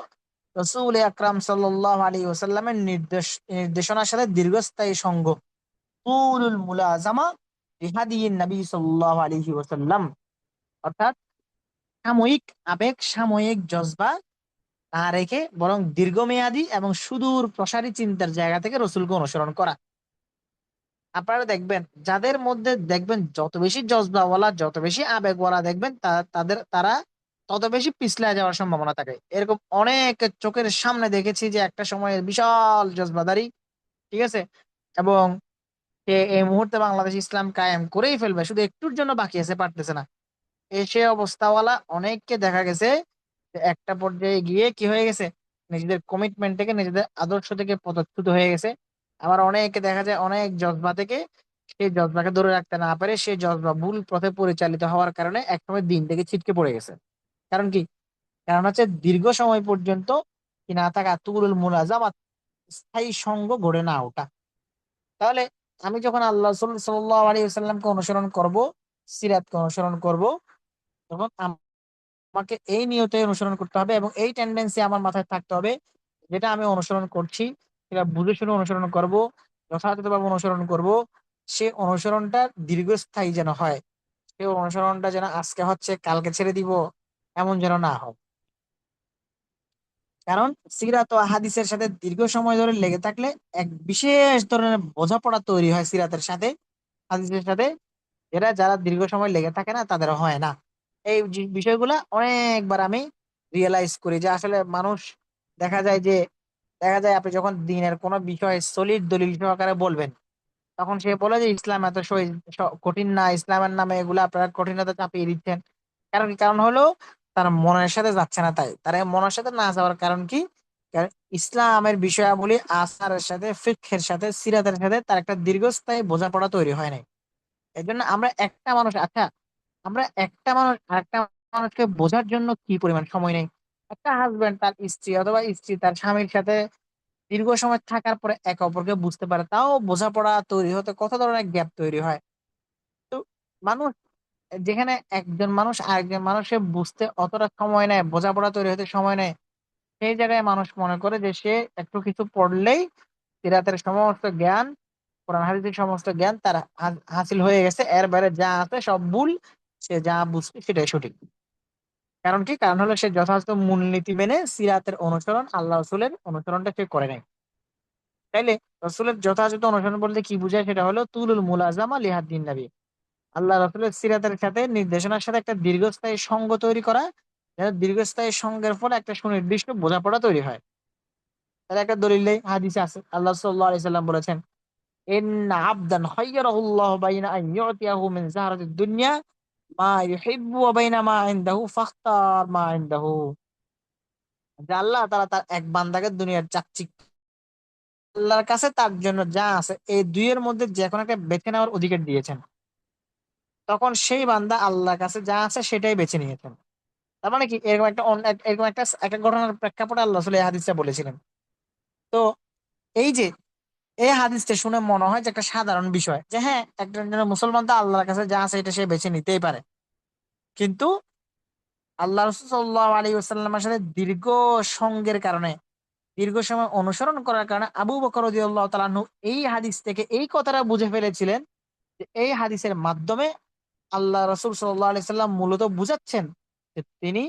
রাসূল আকরাম সাল্লাল্লাহু আলাইহি ওয়াসাল্লামের নির্দেশনার সাথে দীর্ঘস্থায়ী সঙ্গ, তুলুল মুলাজামা লিহাদিয়িন নবী সাল্লাল্লাহু আলাইহি ওয়াসাল্লাম। অর্থাৎ সাময়িক আবেগ, সাময়িক জজবা না রেখে বরং দীর্ঘমেয়াদী এবং সুদূর প্রসারী চিন্তার জায়গা থেকে রসুলকে অনুসরণ করা। আপনারা দেখবেন যাদের মধ্যে দেখবেন যত বেশি জজবাওয়ালা, যত বেশি আবেগওয়ালা দেখবেন তারা তত বেশি পিছলে যাওয়ার সম্ভাবনা থাকে। এরকম অনেক চোখের সামনে দেখেছি যে একটা সময় বিশাল জজবাদারি, ঠিক আছে, এবং সে এই মুহূর্তে বাংলাদেশ ইসলাম কায়েম করেই ফেলবে, শুধু একটুর জন্য বাকি আছে, পারতেছে না। সে অবস্থাওয়ালা অনেককে দেখা গেছে যে একটা পর্যায়ে গিয়ে কি হয়ে গেছে, নিজেদের কমিটমেন্ট থেকে, নিজেদের আদর্শ থেকে পদচ্যুত হয়ে গেছে। আবার অনেকে দেখা যায় অনেক জজবা থেকে, সেই জজবাকে ধরে রাখতে না পারে সেই জজবা ভুল পথে পরিচালিত হওয়ার কারণে একসময় দিন থেকে ছিটকে পড়ে গেছে। কারণ কি? কারণ হচ্ছে দীর্ঘ সময় পর্যন্ত কি না থাকা, তুরুল মুলাজামাত, স্থায়ী সঙ্গ গড়ে না ওঠা। তাহলে আমি যখন আল্লাহ সাল্লাল্লাহু আলাইহি ওয়াসাল্লামকে অনুসরণ করব, সিরাতকে অনুসরণ করব, তখন আমাকে এই নিয়তে অনুসরণ করতে হবে এবং এই টেন্ডেন্সি আমার মাথায় থাকতে হবে, যেটা আমি অনুসরণ করছি সেটা বুঝে শুনে অনুসরণ করব, যথাযথভাবে অনুসরণ করব। সে অনুসরণটা দীর্ঘস্থায়ী যেন হয়, সে অনুসরণটা যেন আজকে হচ্ছে কালকে ছেড়ে দিব এমন যেন না হয়। কারণ সিরাত ও হাদিসের সাথে দীর্ঘ সময় ধরে লেগে থাকলে এক বিশেষ ধরনের বোঝাপড়া তৈরি হয় সিরাতের সাথে, হাদিসের সাথে, এরা যারা দীর্ঘ সময় লেগে থাকে না তাদের হয় না। এই বিষয়গুলা অনেকবার আমি রিয়েলাইজ করি যে আসলে মানুষ, দেখা যায় যে, দেখা যায় আপনি যখন দিনের কোনো বিষয়ে সলিড দলিল সহকারে বলবেন, তখন সে বলে যে ইসলাম এত কঠিন না, ইসলামের নামে এগুলা আপনারা কঠিনতা চাপিয়ে দিচ্ছেন। কারণ কি? কারণ হলো তার মনের সাথে যাচ্ছে না, তাই তার এই মনের সাথে না যাওয়ার কারণ কি? কারণ ইসলামের বিষয়াবলী আসারের সাথে, ফিকহের সাথে, সিরাতের সাথে তার একটা দীর্ঘস্থায়ী বোঝাপড়া তৈরি হয় নাই। এই জন্য আমরা একটা মানুষ, আচ্ছা, আমরা একটা মানুষ আরেকটা মানুষকে বোঝার জন্য কি পরিমাণ সময় নেই। একটা হাজবেন্ড তার স্ত্রী অথবা স্ত্রী তার স্বামীর সাথে দীর্ঘ সময় থাকার পরে একে অপরকে বুঝতে পারে, তাও বোঝাপড়া তৈরি হতে কত ধরনের গ্যাপ তৈরি হয়। তো মানুষ, যেখানে একজন মানুষ আরেকজন মানুষকে বুঝতে অতটা সময় নেয়, বোঝাপড়া তৈরি হতে সময় নেয়, সেই জায়গায় মানুষ মনে করে যে সে একটু কিছু পড়লেই সিরাতের সমস্ত জ্ঞান, কোরআন হাদিসের সমস্ত জ্ঞান তার হাসিল হয়ে গেছে, এর বাইরে যা আছে সব ভুল, সে যা বুঝছে সেটাই সঠিক। কারণ কি? কারণ হলো সে যথাযথ মূলনীতি মেনে সিরাতের অনুসরণ, আল্লাহ রসুলের অনুসরণটা সে করে নাই। তাইলে রসুলের যথাযথ অনুসরণ বলতে কি বোঝায়? সেটা হলো তুলুল মুলাজামা লিহাদ্দিন নবী, আল্লাহ রসুলের সিরাতের সাথে, নির্দেশনার সাথে একটা দীর্ঘস্থায়ী সঙ্গ তৈরি করা, যেন দীর্ঘস্থায়ী সঙ্গের ফলে একটা সুনির্দিষ্ট বোঝাপড়া তৈরি হয়। তার একটা দলিল হাদিসে আছে, আল্লাহ সাল্লাল্লাহু আলাইহি সাল্লাম বলেছেন, ইন্না আবদান খায়্যারাহুল্লাহু বাইনা আন ইউতিয়াহু মিন যাহরাতিদ দুনিয়া মা ইউহিব্বু ওয়া বাইনা মা ইনদাহু ফাখতার মা ইনদাহু। যে আল্লাহ তাআলা তার এক বান্দাকে দুনিয়ার চাকচিক্য, আল্লাহর কাছে তার জন্য যা আছে এই দুইয়ের মধ্যে যে কোনো একটা বেছে নেওয়ার অধিকার দিয়েছেন, তখন সেই বান্দা আল্লাহর কাছে যা আছে সেটাই বেছে নিয়েছেন। তার মানে কি? এরকম একটা এরকম একটা একটা ঘটনার প্রেক্ষাপটে আল্লাহ রাসূল এই হাদিসটা বলেছিলেন। তো এই যে এই হাদিসটা শুনে মনে হয় যে একটা সাধারণ বিষয়, যে হ্যাঁ, একজন যেন মুসলমান তো আল্লাহর কাছে যা আছে এটা সে বেছে নিতেই পারে। কিন্তু আল্লাহ রাসূল সাল্লাল্লাহু আলাইহি ওয়াসাল্লামের সাথে দীর্ঘ সঙ্গের কারণে, দীর্ঘ সময় অনুসরণ করার কারণে আবু বকর রাদিয়াল্লাহু তাআলা আনহু এই হাদিস থেকে এই কথাটা বুঝে ফেলেছিলেন যে এই হাদিসের মাধ্যমে আল্লাহ রাসূল সাল্লাল্লাহু আলাইহি সাল্লাম মূলত বুঝাচ্ছেন যে তিনি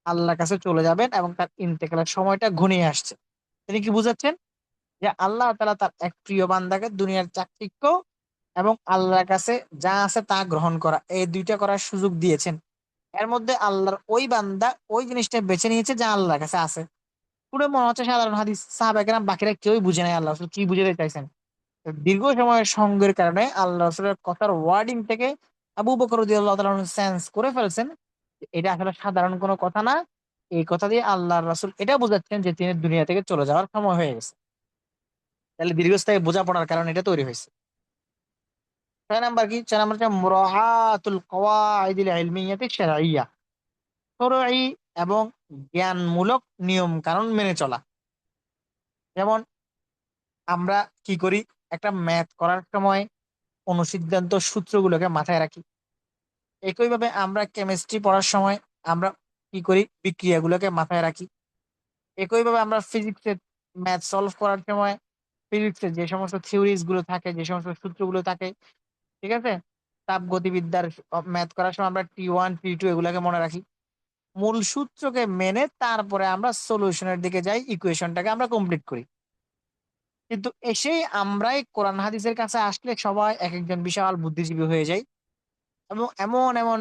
আল্লাহর কাছে চলে যাবেন এবং তার ইন্তেকালের সময়টা ঘনিয়ে আসছে। তিনি কি বুঝাচ্ছেন? যে আল্লাহ তাআলা তার এক প্রিয় বান্দাকে দুনিয়ার চাকচিক্য এবং আল্লাহর কাছে যা আছে তা গ্রহণ করা, এই দুইটা করার সুযোগ দিয়েছেন। এর মধ্যে আল্লাহর ওই বান্দা ওই জিনিসটা বেছে নিয়েছে যা আল্লাহর কাছে আছে। পুরো মনে হচ্ছে সাধারণ হাদিস, সাহাবায়ে কেরাম বাকিরা কেউই বুঝে নাই আল্লাহ রাসূল কি বুঝাতে চাইছেন। দীর্ঘ সময়ের সঙ্গের কারণে আল্লাহ রাসূলের কথার ওয়ার্ডিং থেকে আবু বকর রাদিয়াল্লাহু তাআলা সেন্স করে ফেলছেন যে এটা আসলে সাধারণ কোনো কথা না। এই কথা দিয়ে আল্লাহর রাসূল এটা বোঝাচ্ছেন যে তিনি দুনিয়া থেকে চলে যাওয়ার সময় হয়ে গেছে। তাহলে দীর্ঘস্থায়ী বোঝাপড়ার কারণে এটা তৈরি হয়েছে। 6 নাম্বার হচ্ছে মুরাআতুল কওয়াইদিল ইলমিয়াতি শারঈয়্যা, শরঈ এবং জ্ঞানমূলক নিয়ম কানুন মেনে চলা। যেমন আমরা কি করি, একটা ম্যাথ করার সময় অনুসিদ্ধান্ত সূত্রগুলোকে মাথায় রাখি। একইভাবে আমরা কেমিস্ট্রি পড়ার সময় আমরা কি করি, বিক্রিয়াগুলোকে মাথায় রাখি। একইভাবে আমরা ফিজিক্সের ম্যাথ সলভ করার সময় ফিজিক্সের যে সমস্ত থিওরিজ গুলো থাকে, যে সমস্ত সূত্রগুলো থাকে, ঠিক আছে, তাপগতিবিদ্যার ম্যাথ করার সময় আমরা T1 T2 এগুলোকে মনে রাখি। মূল সূত্রকে মেনে তারপরে আমরা সলিউশনের দিকে যাই, ইকুয়েশনটাকে আমরা কমপ্লিট করি। কিন্তু এসেই আমরাই কোরআন হাদিসের কাছে আসলে সবাই এক একজন বিশাল বুদ্ধিজীবী হয়ে যাই এবং এমন এমন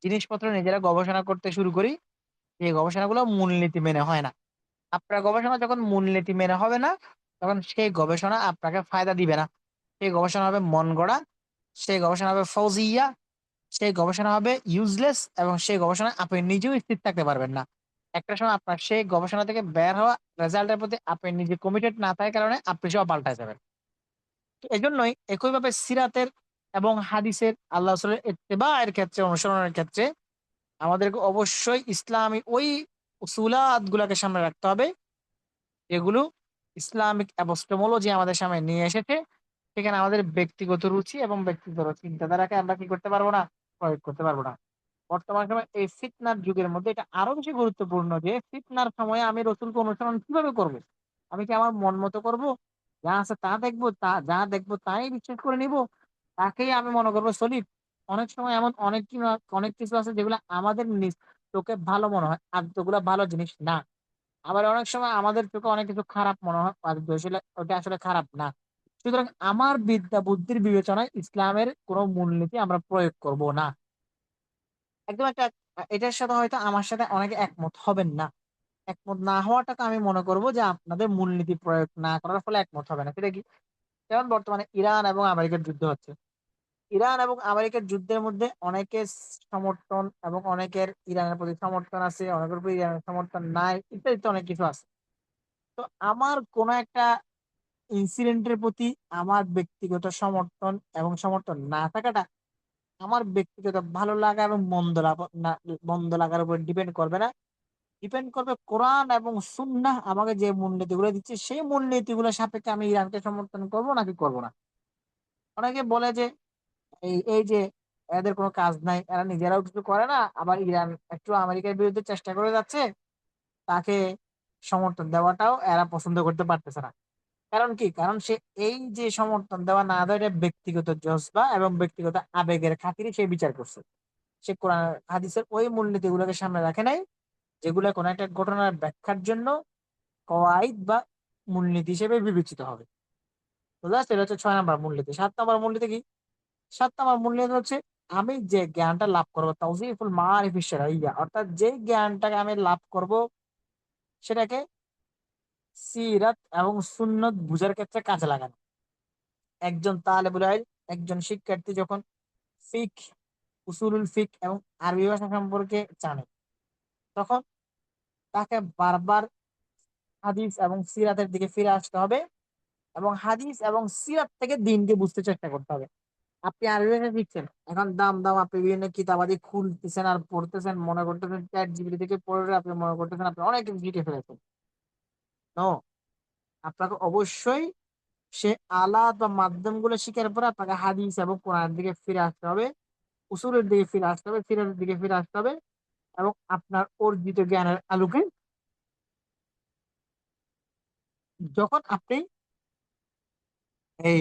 জিনিসপত্র নিজেরা গবেষণা করতে শুরু করি যে গবেষণাগুলো মূলনীতি মেনে হয় না। আপনার গবেষণা যখন মূলনীতি মেনে হবে না, তখন সেই গবেষণা আপনাকে ফায়দা দিবে না। সেই গবেষণা হবে মন গড়া, সেই গবেষণা হবে ফৌজিয়া, সেই গবেষণা হবে ইউজলেস এবং সেই গবেষণায় আপনি নিজেও স্থির থাকতে পারবেন না। একটা সময় আপনার সেই গবেষণা থেকে বের হওয়া রেজাল্টের প্রতি আপনি নিজে কমিটেড না থাকার কারণে আপনি সব পাল্টায় যাবেন। তো এজন্যই একইভাবে সিরাতের এবং হাদিসের আল্লাহ রাসূলের ইত্তেবা এর ক্ষেত্রে, অনুসরণের ক্ষেত্রে আমাদেরকে অবশ্যই ইসলামী ওই উসুলাত গুলাকে সামনে রাখতে হবে, এগুলো ইসলামিক এপিস্টেমোলজি আমাদের সামনে নিয়ে এসেছে। সেখানে আমাদের ব্যক্তিগত রুচি এবং ব্যক্তিগত চিন্তাধারাকে আমরা কি করতে পারবো না, প্রয়োগ করতে পারবো না। বর্তমান সময় এই ফিতনার যুগের মধ্যে এটা আরো বেশি গুরুত্বপূর্ণ যে ফিতনার সময়ে আমি রসুলকে অনুসরণ কিভাবে করব। আমি কি আমার মন মতো করবো, যা আছে তা দেখবো, তা যা দেখবো তাই বিশ্বাস করে নিব, তাকেই আমি মনে করবো সলিড। অনেক সময় এমন অনেক কিছু আছে যেগুলো আমাদের নিজ চোখে ভালো মনে হয় আর যেগুলো ভালো জিনিস না। আবার অনেক সময় আমাদের চোখে অনেক কিছু খারাপ মনে হয় আর আসলে ওটা আসলে খারাপ না। সুতরাং আমার বিদ্যা বুদ্ধির বিবেচনায় ইসলামের কোনো মূলনীতি আমরা প্রয়োগ করব না। একদম একটা এটার সাথে হয়তো আমার সাথে অনেকে একমত হবেন না। একমত না হওয়াটাকে আমি মনে করব যে আপনাদের মূলনীতি প্রয়োগ না করার ফলে একমত হবে না, সেটা কি? যেমন বর্তমানে ইরান এবং আমেরিকার যুদ্ধ হচ্ছে। ইরান এবং আমেরিকার যুদ্ধের মধ্যে অনেকের সমর্থন এবং অনেকের ইরানের প্রতি সমর্থন আছে, অনেকের প্রতি ইরানের সমর্থন নাই, ইত্যাদি তো অনেক কিছু আছে। তো আমার কোন একটা ইনসিডেন্টের প্রতি আমার ব্যক্তিগত সমর্থন এবং সমর্থন না থাকাটা আমার ব্যক্তিগত ভালো লাগা এবং মন্দ লাগার উপর ডিপেন্ড করবে না। ডিপেন্ড করবে কোরআন এবং সুন্নাহ আমাকে যে মূলনীতিগুলো দিচ্ছে সেই মূলনীতিগুলো সাপেক্ষে আমি ইরানকে সমর্থন করব নাকি করব না। অনেকে বলে যে এই এই যে এদের কোনো কাজ নাই, এরা নিজেরাও কিছু করে না, আবার ইরান একটু আমেরিকার বিরুদ্ধে চেষ্টা করে যাচ্ছে, তাকে সমর্থন দেওয়াটাও এরা পছন্দ করতে পারতেছে না। কারণ কি? কারণ সে এই যে সমর্থন দেওয়া না দেওয়া এটা ব্যক্তিগত জজবা এবং ব্যক্তিগত আবেগের খাতিরে সে বিচার করছে। সে কোরআন হাদিসের ওই মূলনীতি গুলোকে সামনে রাখে নাই, যেগুলো কোনো একটা ঘটনার ব্যাখ্যার জন্য কওয়াইদ বা মূলনীতি হিসেবে বিবেচিত হবে। বুঝতে পারছো? এটা হচ্ছে 6 নম্বর মূলনীতি। 7 নম্বর মূলনীতি কি? 7 নম্বর মূলনীতি হচ্ছে আমি যে জ্ঞানটা লাভ করবো তাওজিফুল মারিফি শারঈয়া, অর্থাৎ যে জ্ঞানটাকে আমি লাভ করব সেটাকে সিরাত এবং সুন্নত বুঝার ক্ষেত্রে কাজে লাগানো। একজন তালেবুল ইলম, একজন শিক্ষার্থী যখন ফিক, উসুলুল ফিক এবং আরবি ভাষা সম্পর্কে জানে, তখন তাকে বারবার হাদিস এবং সিরাতের দিকে ফিরে আসতে হবে এবং হাদিস এবং সিরাত থেকে দিনকে বুঝতে চেষ্টা করতে হবে। আপনি আরবি ভাষা শিখছেন, এখন দাম দাম আপনি বিভিন্ন কিতাবাদি খুলতেছেন আর পড়তেছেন, মনে করতেছেন ChatGPT থেকে পড়ে আপনি মনে করতেছেন আপনি অনেক কিছু শিখে ফেলেছেন। নো, আপনাকে অবশ্যই সে আলাদ বা মাধ্যমগুলো শিখার পরে আপনাকে হাদিস এবং কোরআনের দিকে ফিরে আসতে হবে, উসুলের দিকে ফিরে আসতে হবে, ফিরাতের দিকে ফিরে আসতে হবে এবং আপনার অর্জিত জ্ঞানের আলোকে যখন আপনি এই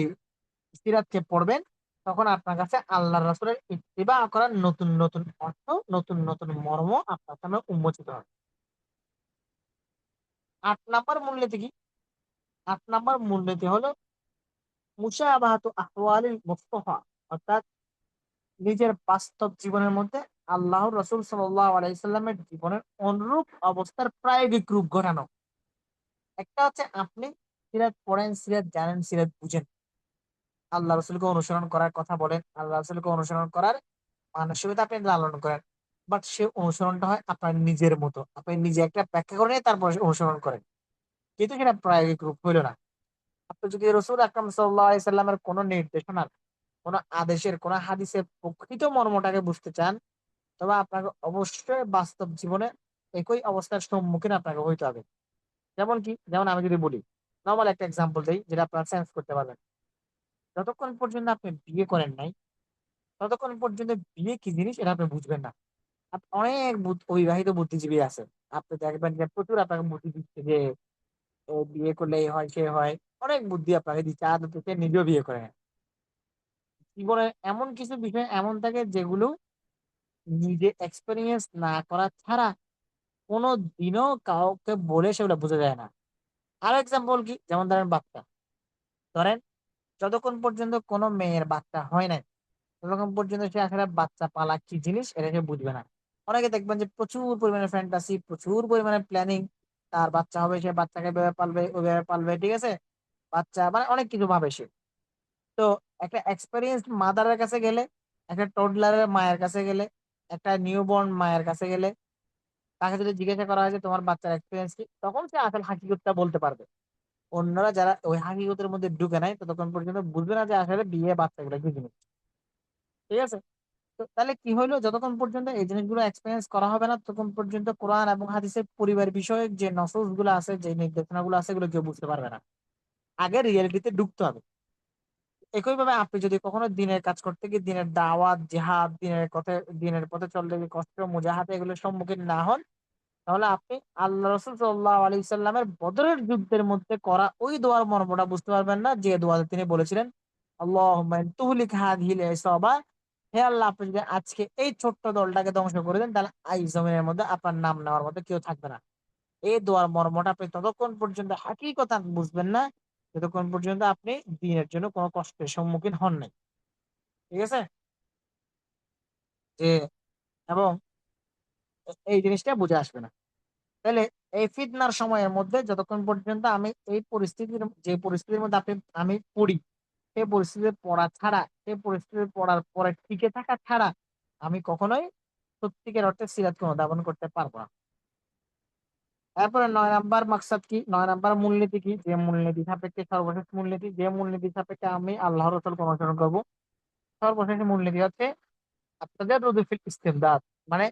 সিরাতকে পড়বেন, তখন আপনার কাছে আল্লাহ রাসূলের ইত্তিবা করার নতুন নতুন অর্থ, নতুন নতুন মর্ম আপনার সামনে উন্মোচিত হবে। 8 নাম্বার মূলনীতি কি? 8 নম্বর মূলনীতি হলো মুশাবাহাতু আহওয়ালিল মুস্তাফা, অর্থাৎ নিজের বাস্তব জীবনের মধ্যে আল্লাহর রাসূল সাল্লাল্লাহু আলাইহি সাল্লামের জীবনের অনুরূপ অবস্থার প্রায়োগিক রূপ ঘটানো। একটা হচ্ছে আপনি সিরাত পড়েন, সিরাত জানেন, সিরাত বুঝেন, আল্লাহ রসুলকে অনুসরণ করার কথা বলেন, আল্লাহ রসুলকে অনুসরণ করার মানসিকতা আপনি লালন করেন। বাট সে অনুসরণটা হয় আপনার নিজের মতো, আপনি নিজে একটা ব্যাখ্যা করে নিয়ে তারপর অনুসরণ করেন, কিন্তু সেটা প্রায়োগিক রূপ হইল না। আপনি যদি রসুল আকরাম সাল্লাল্লাহু আলাইহি সাল্লামের কোনো নির্দেশনার, কোনো আদেশের, কোনো হাদিসের প্রকৃত মর্মটাকে বুঝতে চান, তবে আপনাকে অবশ্যই বাস্তব জীবনে একই অবস্থার সম্মুখীন আপনাকে হইতে হবে। যেমন কি, যেমন আমি যদি বলি, নর্মাল একটা এক্সাম্পল দিই যেটা আপনারা সেন্স করতে পারবেন। যতক্ষণ পর্যন্ত আপনি বিয়ে করেন নাই, ততক্ষণ পর্যন্ত বিয়ে কি জিনিস এটা আপনি বুঝবেন না। অনেক অবিবাহিত বুদ্ধিজীবী আছে, আপনি দেখবেন যে প্রচুর আপনাকে বুদ্ধি দিচ্ছে যে বিয়ে করলে এই হয় সে হয়, অনেক বুদ্ধি আপনাকে দিচ্ছে, আদতে সে নিজেও বিয়ে করে না। জীবনে এমন কিছু বিষয় এমন থাকে যেগুলো নিজে এক্সপেরিয়েন্স না করা ছাড়া কোনো দিনও কাউকে বলে সেগুলো বোঝা যায় না। আরো এক্সাম্পল কি, যেমন ধরেন বাচ্চা, ধরেন যতক্ষণ পর্যন্ত কোনো মেয়ের বাচ্চা হয় নাই, ততক্ষণ পর্যন্ত সে আসলে বাচ্চা পালা কি জিনিস এটা সে বুঝবে না। অনেকে দেখবেন যে প্রচুর পরিমাণে ফ্যান্টাসি, প্রচুর পরিমাণে প্ল্যানিং, তার বাচ্চা হবে, সে বাচ্চাকে এভাবে পালবে ওইভাবে পালবে, ঠিক আছে, বাচ্চা মানে অনেক কিছু ভাবে সে। তো একটা এক্সপেরিয়েন্স মাদারের কাছে গেলে, একটা টোডলারের মায়ের কাছে গেলে, একটা নিউবর্ন মায়ের কাছে গেলে, তাকে যদি জিজ্ঞাসা করা হয় যে তোমার বাচ্চার এক্সপিরিয়েন্স কি, তখন সে আসল হাকিকতটা বলতে পারবে। অন্যরা যারা ওই হাকিকতের মধ্যে ঢুকে নাই ততক্ষণ পর্যন্ত বুঝবে না যে আসলে বিয়ে বাচ্চাগুলো কি জিনিস। ঠিক আছে, তো তাহলে কি হইলো, যতক্ষণ পর্যন্ত এই জিনিসগুলো এক্সপিরিয়েন্স করা হবে না ততক্ষণ পর্যন্ত কোরআন এবং হাদিসের পরিবার বিষয়ক যে নসুস গুলো আছে, যে নির্দেশনা গুলো আছে, এগুলো কেউ বুঝতে পারবে না। আগে রিয়েলিটিতে ঢুকতে হবে। একই ভাবে আপনি যদি কখনো দিনের কাজ করতে গিয়ে, দিনের দাওয়াত জিহাদ, দিনের পথে, দিনের পথে চলতে গিয়ে কষ্ট মুজাহাদে এগুলোর সম্মুখীন না হন, তাহলে আপনি আল্লাহ রাসূল সাল্লাল্লাহু আলাইহি সাল্লামের বদরের যুদ্ধের মধ্যে করা ওই দোয়ার মর্মটা বুঝতে পারবেন না, যে দোয়াতে তিনি বলেছিলেন আল্লাহুম্মা ইন তুহলিক হাযিহিল ইসাবা, হে আল্লাহ আপনি যদি আজকে এই ছোট্ট দলটাকে ধ্বংস করে দেন, তাহলে এই জমিনের মধ্যে আপনার নাম নেওয়ার মতো কেউ থাকবে না। এই দোয়ার মর্মটা আপনি ততক্ষণ পর্যন্ত হাকিকতান বুঝবেন না, যতক্ষণ পর্যন্ত আপনি দ্বীনের জন্য কোনো কষ্টের সম্মুখীন হন নাই। ঠিক আছে, যে এবং এই জিনিসটা বুঝে আসবে না। তাহলে এই ফিতনার সময়ের মধ্যে যতক্ষণ পর্যন্ত আমি এই পরিস্থিতির, যে পরিস্থিতির মধ্যে আমি পড়ি, সেই পরিস্থিতিতে পড়া ছাড়া, সেই পরিস্থিতিতে পড়ার পরে টিকে থাকা ছাড়া আমি কখনোই সত্যিকার অর্থে সিরাতকে অনুধাবন করতে পারবো না। তারপরে 9 নাম্বার মাকসাদ কি, 9 নাম্বার মূলনীতি কি, যে মূলনীতি সাপেক্ষে, সর্বশেষ মূলনীতি, যে মূলনীতি সাপেক্ষে আমি আল্লাহ রসুলকে অনুসরণ করবো, সর্বশেষ মূলনীতি হচ্ছে আত্তাজাররুদু ফিল ইস্তিমদাদ, মানে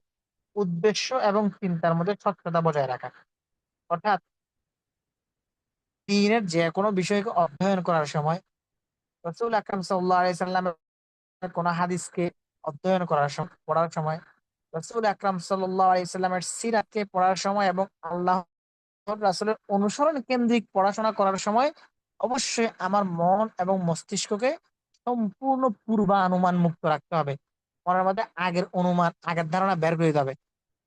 উদ্দেশ্য এবং চিন্তার মধ্যে স্বচ্ছতা বজায় রাখা। অর্থাৎ দ্বীনের যে কোনো বিষয়কে অধ্যয়ন করার সময়, রাসূল আকরাম সাল্লাল্লাহু আলাইহি সাল্লামের কোন হাদিসকে অধ্যয়ন করার সময়, পড়ার সময়, রাসূল আকরাম সাল্লাল্লাহু আলাইহি সাল্লামের সিরাতকে পড়ার সময় এবং আল্লাহর রাসূলের অনুসরণ কেন্দ্রিক পড়াশোনা করার সময় অবশ্যই আমার মন এবং মস্তিষ্ককে সম্পূর্ণ পূর্বানুমান মুক্ত রাখতে হবে। মনের মধ্যে আগের অনুমান, আগের ধারণা বের করে দিতে হবে।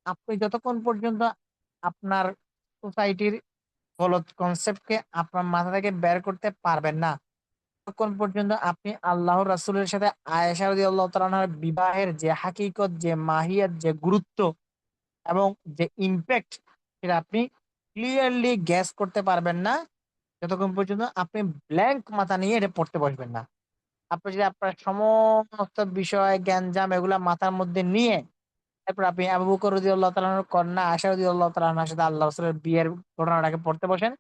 আপনি যতক্ষণ পর্যন্ত আপনার সোসাইটির গলত কনসেপ্টকে আপনার মাথা থেকে বের করতে পারবেন না, ততক্ষণ পর্যন্ত আপনি আল্লাহর রাসূলের সাথে আয়েশা রাদিয়াল্লাহু তাআলা আনহার বিবাহের যে হাকিকত, যে মাহিয়াত, যে গুরুত্ব এবং যে ইমপ্যাক্ট, সেটা আপনি ক্লিয়ারলি গ্যাস করতে পারবেন না যতক্ষণ পর্যন্ত আপনি ব্ল্যাঙ্ক মাথা নিয়ে এটা পড়তে বসবেন না। আপনি যদি আপনার সমস্ত বিষয় গ্যাঞ্জাম এগুলা মাথার মধ্যে নিয়ে তারপর আপনি আবু বকর রাদিয়াল্লাহু তাআলা আনহুর কন্যা আয়েশা রাদিয়াল্লাহু তাআলা আনহার সাথে আল্লাহ রাসূলের বিয়ের ঘটনাটাকে পড়তে বসেন,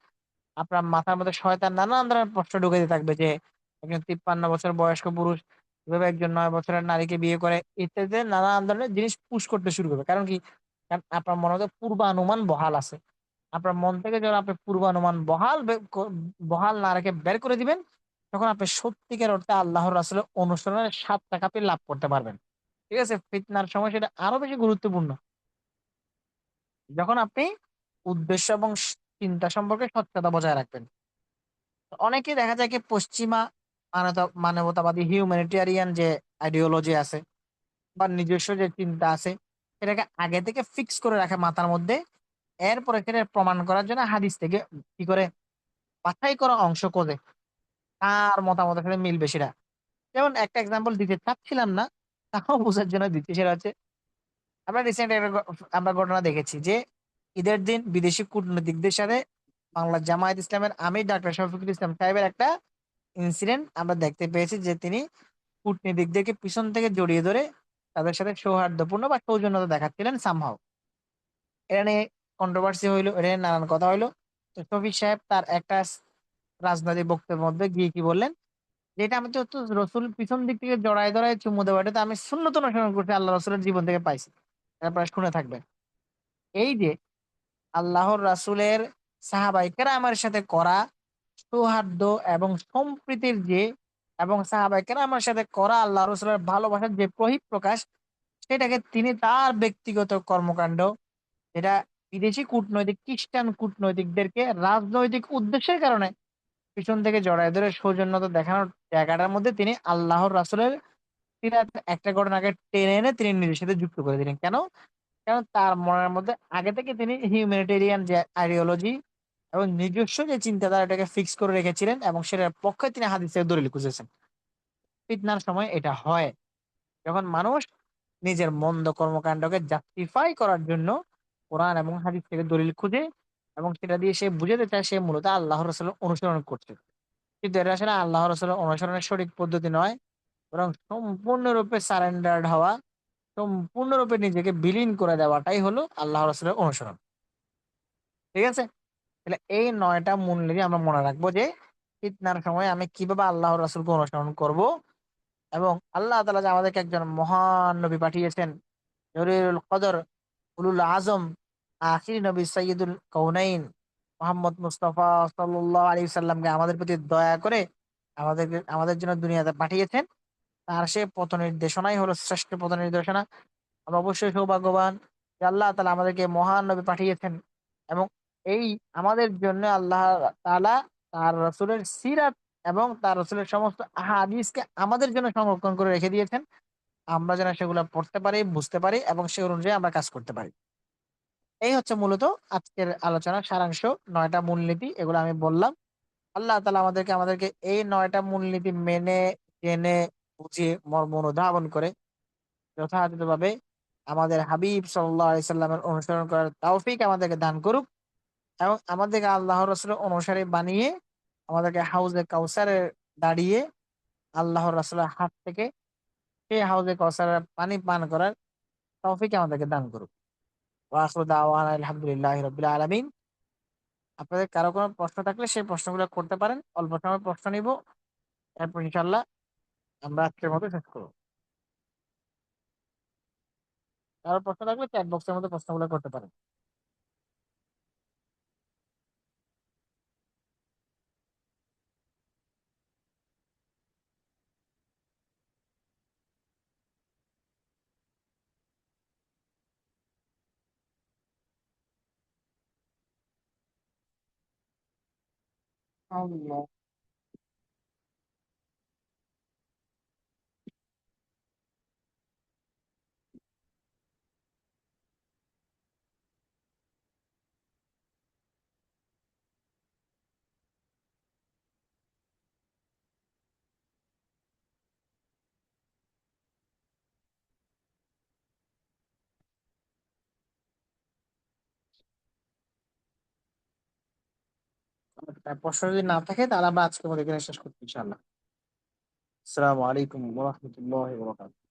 আপনার মাথার মধ্যে শয়তান নানান ধরনের প্রশ্ন ঢুকে দিতে থাকবে যে একজন 53 বছর বয়স্ক পুরুষ কিভাবে একজন 9 বছরের নারীকে বিয়ে করে, ইত্যাদি নানান ধরনের জিনিস পুশ করতে শুরু করবে। কারণ কি, কারণ আপনার মনে মধ্যে পূর্বানুমান বহাল আছে। আপনার মন থেকে যখন আপনি পূর্বানুমান বহাল না রেখে বের করে দিবেন, তখন আপনি সত্যিকার অর্থে আল্লাহর রাসূলের অনুসরণের স্বাদটাকে আপনি লাভ করতে পারবেন। ঠিক আছে, ফিতনার সময় সেটা আরো বেশি গুরুত্বপূর্ণ, যখন আপনি উদ্দেশ্য এবং চিন্তা সম্পর্কে স্বচ্ছতা বজায় রাখবেন। তো অনেকেই দেখা যায় কি পশ্চিমা মানবতাবাদী হিউম্যানিটেরিয়ান যে আইডিওলজি আছে বা নিজস্ব যে চিন্তা আছে, সেটাকে আগে থেকে ফিক্স করে রাখে মাথার মধ্যে। এরপরে সেটা প্রমাণ করার জন্য হাদিস থেকে কি করে বাছাই করা অংশ খোঁজে, তার মতামতের সাথে মিল বেশিরা। যেমন একটা এক্সাম্পল দিতে চাচ্ছিলাম না, তাও বোঝার জন্য দিচ্ছি। সেটা হচ্ছে, আমরা রিসেন্ট একটা আমরা ঘটনা দেখেছি যে ঈদের দিন বিদেশি কূটনীতিকদের সাথে বাংলা জামায়াত ইসলামের আমির ডাক্তার শফিকুল ইসলাম সাহেবের একটা ইনসিডেন্ট আমরা দেখতে পেয়েছি, যে তিনি কূটনীতিকদেরকে পিছন থেকে জড়িয়ে ধরে তাদের সাথে সৌহার্দ্যপূর্ণ বা সৌজন্যতা দেখাচ্ছিলেন সামহাও। এটা নিয়ে কন্ট্রোভার্সি হইলো, এটা নিয়ে নানান কথা হইলো। তো শফিক সাহেব তার একটা রাজনৈতিক বক্তব্যের মধ্যে গিয়ে কি বললেন, যে এটা আমি তো রসুল পিছন দিক থেকে জড়ায় ধরায় চুমু দেওয়া, এটা তো আমি সুন্নত অনুসরণ করছি, আল্লাহ রসুলের জীবন থেকে পাইছি। তারপরে শুনে থাকবেন, এই যে আল্লাহর রাসূলের সাহাবায়ে কেরামের সাথে করা সৌহার্দ্য এবং সম্প্রীতির যে, এবং সাহাবায়ে কেরামের সাথে করা আল্লাহ রাসূলের ভালোবাসার যে বহিঃপ্রকাশ, সেটাকে তিনি তার ব্যক্তিগত কর্মকাণ্ড, যেটা বিদেশি কূটনৈতিক খ্রিস্টান কূটনৈতিকদেরকে রাজনৈতিক উদ্দেশ্যের কারণে পিছন থেকে জড়ায় ধরে সৌজন্যতা দেখানোর জায়গাটার মধ্যে তিনি আল্লাহর রাসূলের সিরাত একটা ঘটনাকে টেনে এনে তিনি নিজের সাথে যুক্ত করে দিলেন। কেন? কারণ তার মনের মধ্যে আগে থেকে তিনি হিউম্যানিটেরিয়ান যে আইডিওলজি এবং নিজস্ব যে চিন্তাধারা, এটাকে ফিক্স করে রেখেছিলেন, এবং সেটার পক্ষে তিনি হাদিসের দলিল খুঁজেছেন। ফিতনার সময় এটা হয়, যখন মানুষ নিজের মন্দ কর্মকাণ্ডকে জাস্টিফাই করার জন্য কোরআন এবং হাদিস থেকে দলিল খুঁজে, এবং সেটা দিয়ে সে বুঝাতে চায় সে মূলত আল্লাহ রসুলের অনুসরণ করছে। কিন্তু এটা আসলে আল্লাহ রসুলের অনুসরণের সঠিক পদ্ধতি নয়, বরং সম্পূর্ণরূপে সারেন্ডার্ড হওয়া, সম্পূর্ণরূপে নিজেকে বিলীন করে দেওয়াটাই হলো আল্লাহ রসুলের অনুসরণ। ঠিক আছে? তাহলে এই ৯টা মূলনীতি আমরা মনে রাখবো, যে ফিতনার সময় আমি কিভাবে আল্লাহর রাসূলকে অনুসরণ করব, এবং আল্লাহ তাআলা যে আমাদেরকে একজন মহান নবী পাঠিয়েছেন, নূরুল কদর, উলুল আজম, আখির নবী সাইয়্যিদুল কাউনাইন মুহাম্মদ মুস্তাফা সাল্লাল্লাহু আলাইহি সাল্লামকে আমাদের প্রতি দয়া করে আমাদের জন্য দুনিয়াতে পাঠিয়েছেন। তার সে পথ নির্দেশনাই হলো শ্রেষ্ঠ পথ নির্দেশনা। আমরা অবশ্যই সৌভাগ্যবান যে আল্লাহ তাআলা আমাদেরকে মহান নবী পাঠিয়েছেন, এবং এই আমাদের জন্য আল্লাহ তাআলা তার রাসূলের সিরাত এবং তার রাসূলের সমস্ত আহাদিসকে আমাদের জন্য সংরক্ষণ করে রেখে দিয়েছেন। আমরা যেন সেগুলো পড়তে পারি, বুঝতে পারি, এবং সে অনুযায়ী আমরা কাজ করতে পারি। এই হচ্ছে মূলত আজকের আলোচনার সারাংশ। ৯টা মূলনীতি এগুলো আমি বললাম। আল্লাহ তাআলা আমাদেরকে এই ৯টা মূলনীতি মেনে, জেনে, বুঝে, মর্ম অনুধাবন করে যথাযথভাবে আমাদের হাবিব সাল্লাল্লাহু আলাইহি সাল্লামের অনুসরণ করার তৌফিক আমাদেরকে দান করুক, এবং আমাদেরকে আল্লাহর রাসূলের অনুসারী বানিয়ে আমাদেরকে হাউজে কাউসারে দাঁড়িয়ে আল্লাহর রাসূলের হাত থেকে সেই হাউজে কাউসারের পানি পান করার তৌফিক আমাদেরকে দান করুক। ওয়া আখিরু দাওয়ানা আলহামদুলিল্লাহি রাব্বিল আলামিন। আপনাদের কারো কোনো প্রশ্ন থাকলে সেই প্রশ্নগুলো করতে পারেন। অল্প সময় প্রশ্ন নিব। এরপর ইনশাআল্লাহ আমরা আজকের মতো শেষ করব। কারো প্রশ্ন থাকলে চ্যাট বক্সের মধ্যে প্রশ্নগুলো করতে পারেন। আল্লাহ। প্রশ্ন যদি না থাকে তাহলে আমরা আজকের মতো এখানে শেষ করছি ইনশাআল্লাহ। আসসালামু আলাইকুম ওয়া রাহমাতুল্লাহি ওয়া বারাকাতুহু।